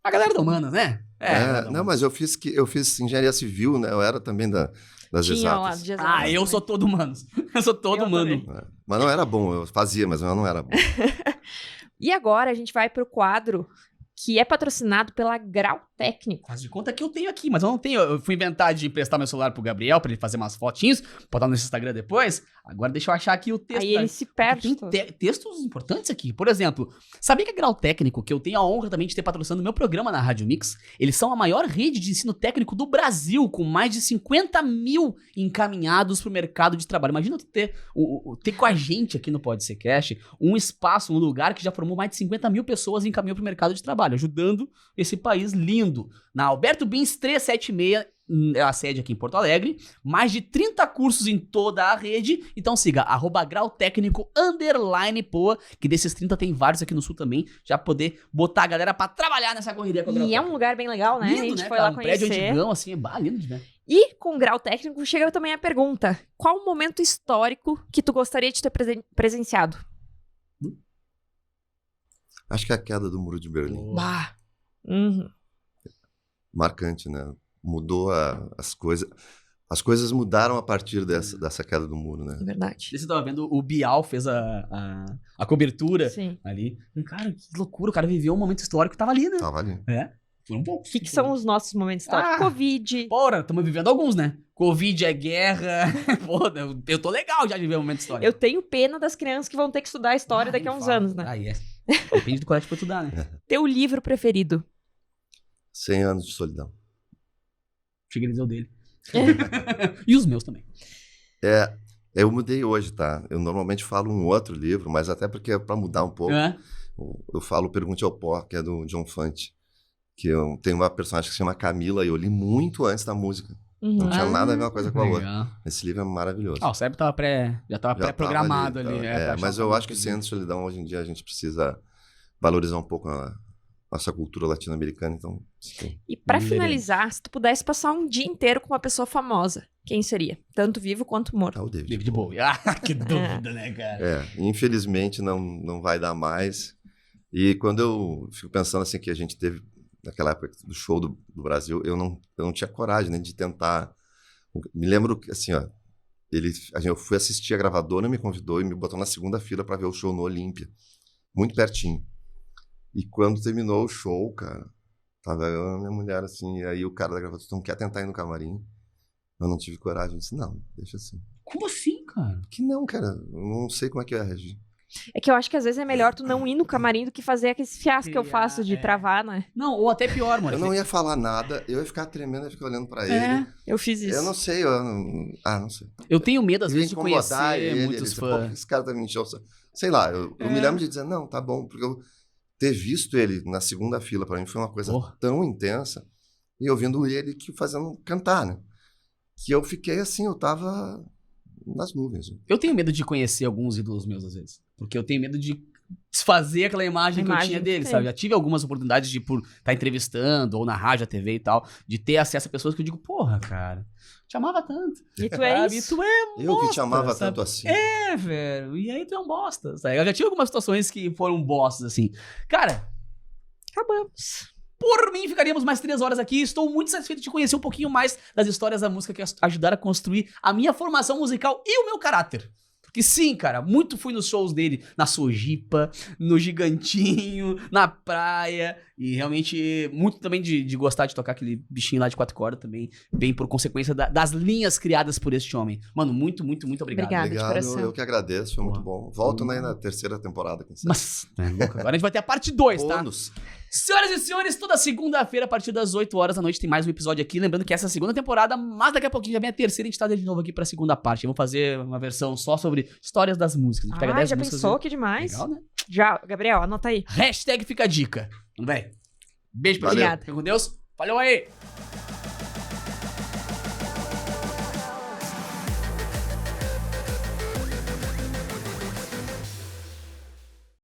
A galera da Humanas, né? Não, mas eu fiz engenharia civil, né? Eu era também das Tinha lá exatas. de exatas. Eu sou todo humanos. Eu sou todo Eu humano. também. Mas não era bom, eu fazia, mas eu não era bom. E agora a gente vai pro quadro que é patrocinado pela Grau Técnico. Faz de conta que eu tenho aqui, mas eu não tenho. Eu fui inventar de emprestar meu celular pro Gabriel pra ele fazer umas fotinhos, botar no Instagram depois. Agora deixa eu achar aqui o texto. Aí ele se perde. Tem textos importantes aqui. Por exemplo, sabia que a Grau Técnico, que eu tenho a honra também de ter patrocinando o meu programa na Rádio Mix, eles são a maior rede de ensino técnico do Brasil, com mais de 50 mil encaminhados pro mercado de trabalho. Imagina tu ter com a gente aqui no Pode Ser Cash um espaço, um lugar que já formou mais de 50 mil pessoas e encaminhou pro mercado de trabalho, ajudando esse país lindo. Na Alberto Bins 376, é a sede aqui em Porto Alegre, mais de 30 cursos em toda a rede, então siga, @grautécnico_poa, que desses 30 tem vários aqui no Sul também, já poder botar a galera pra trabalhar nessa correria com a Grau E é um lugar bem legal, né? Lindo, A gente né, foi cara? lá Um prédio conhecer. antigão, assim, lindo de ver. E com o Grau Técnico chega também a pergunta: qual o momento histórico que tu gostaria de ter presenciado? Acho que é a queda do Muro de Berlim. Bah. Uhum. Marcante, né? Mudou as coisas. As coisas mudaram a partir dessa queda do muro, né? É verdade. Você tava vendo, o Bial fez a cobertura Sim. ali. E, cara, que loucura, o cara viveu um momento histórico que tava ali, né? Tava ali. Foi um pouco. O que são os nossos momentos históricos? Covid. Porra, estamos vivendo alguns, né? Covid é guerra. Pô, eu tô legal já de viver um momento histórico. Eu tenho pena das crianças que vão ter que estudar a história daqui a uns anos, né? Aí é. Depende do colégio pra estudar, né? Teu livro preferido? 100 anos de solidão. Cheguei a dizer o dele. E os meus também. Eu mudei hoje, tá? Eu normalmente falo um outro livro, mas até porque é pra mudar um pouco. Eu falo Pergunte ao Pó, que é do John Fante. Que tem uma personagem que se chama Camila e eu li muito antes da música. Não tinha nada a ver uma coisa com a outra. Esse livro é maravilhoso. O Sérgio já tava pré-programado ali. Mas eu acho que 100 anos de solidão, hoje em dia, a gente precisa valorizar um pouco a nossa cultura latino-americana, então... Sim. E pra finalizar, se tu pudesse passar um dia inteiro com uma pessoa famosa, quem seria? Tanto vivo quanto morto. O David David Bowie. Que dúvida, né, cara? Infelizmente não vai dar mais. E quando eu fico pensando assim que a gente teve, naquela época do show do Brasil, eu não tinha coragem, né, de tentar... Me lembro que, assim, ó, eu fui assistir a gravadora, me convidou e me botou na segunda fila pra ver o show no Olímpia. Muito pertinho. E quando terminou o show, cara, tava eu e a minha mulher assim, e aí o cara da gravadora disse, não quer tentar ir no camarim? Eu não tive coragem, eu disse, não, deixa assim. Como assim, cara? Que não, cara, eu não sei como é que eu ia reagir. É que eu acho que às vezes é melhor tu não ir no camarim do que fazer aquele fiasco que eu faço de travar, né? Não, ou até pior, mano. Eu não ia falar nada, eu ia ficar tremendo, eu ia ficar olhando pra ele. Eu fiz isso. Eu não sei, não sei. Eu tenho medo, às Eu ia vezes, de conhecer ele, muitos ele disse, fãs. "Pô, esse cara tá me enchendo. Sei lá, eu me lembro de dizer, não, tá bom, porque eu ter visto ele na segunda fila, pra mim, foi uma coisa tão intensa, e ouvindo ele fazendo cantar, né? Que eu fiquei assim, eu tava nas nuvens. Eu tenho medo de conhecer alguns ídolos meus, às vezes. Porque eu tenho medo de desfazer aquela imagem que eu tinha dele, sabe? Já tive algumas oportunidades de, por estar entrevistando, ou na rádio, a TV e tal, de ter acesso a pessoas que eu digo, porra, cara, te amava tanto. E tu é isso. E tu é bosta, Eu que te amava sabe? tanto assim. É, velho. E aí tu é um bosta, sabe? Eu já tive algumas situações que foram bostas, assim. Cara, Acabamos. por mim, ficaríamos mais 3 horas aqui. Estou muito satisfeito de conhecer um pouquinho mais das histórias da música que ajudaram a construir a minha formação musical e o meu caráter. Porque sim, cara, muito fui nos shows dele, na Sojipa, no Gigantinho, na praia. E realmente, muito também de gostar de tocar aquele bichinho lá de 4 cordas também. Bem por consequência das linhas criadas por este homem. Mano, muito, muito, muito obrigado. Obrigada, de coração. Eu que agradeço, foi muito bom. Volto na terceira temporada, quem sabe. Mas, agora a gente vai ter a parte 2, tá? Bônus. Senhoras e senhores, toda segunda-feira, a partir das 8 horas da noite, tem mais um episódio aqui. Lembrando que essa é a segunda temporada, mas daqui a pouquinho já vem a terceira, a gente tá de novo aqui pra segunda parte. Vamos fazer uma versão só sobre histórias das músicas. A gente pega 10 já músicas. pensou? Que demais. Legal, né? Já, Gabriel, anota aí. Hashtag fica a dica. Vamos ver. Beijo pra Valeu. você. Fica com Deus. Valeu aí.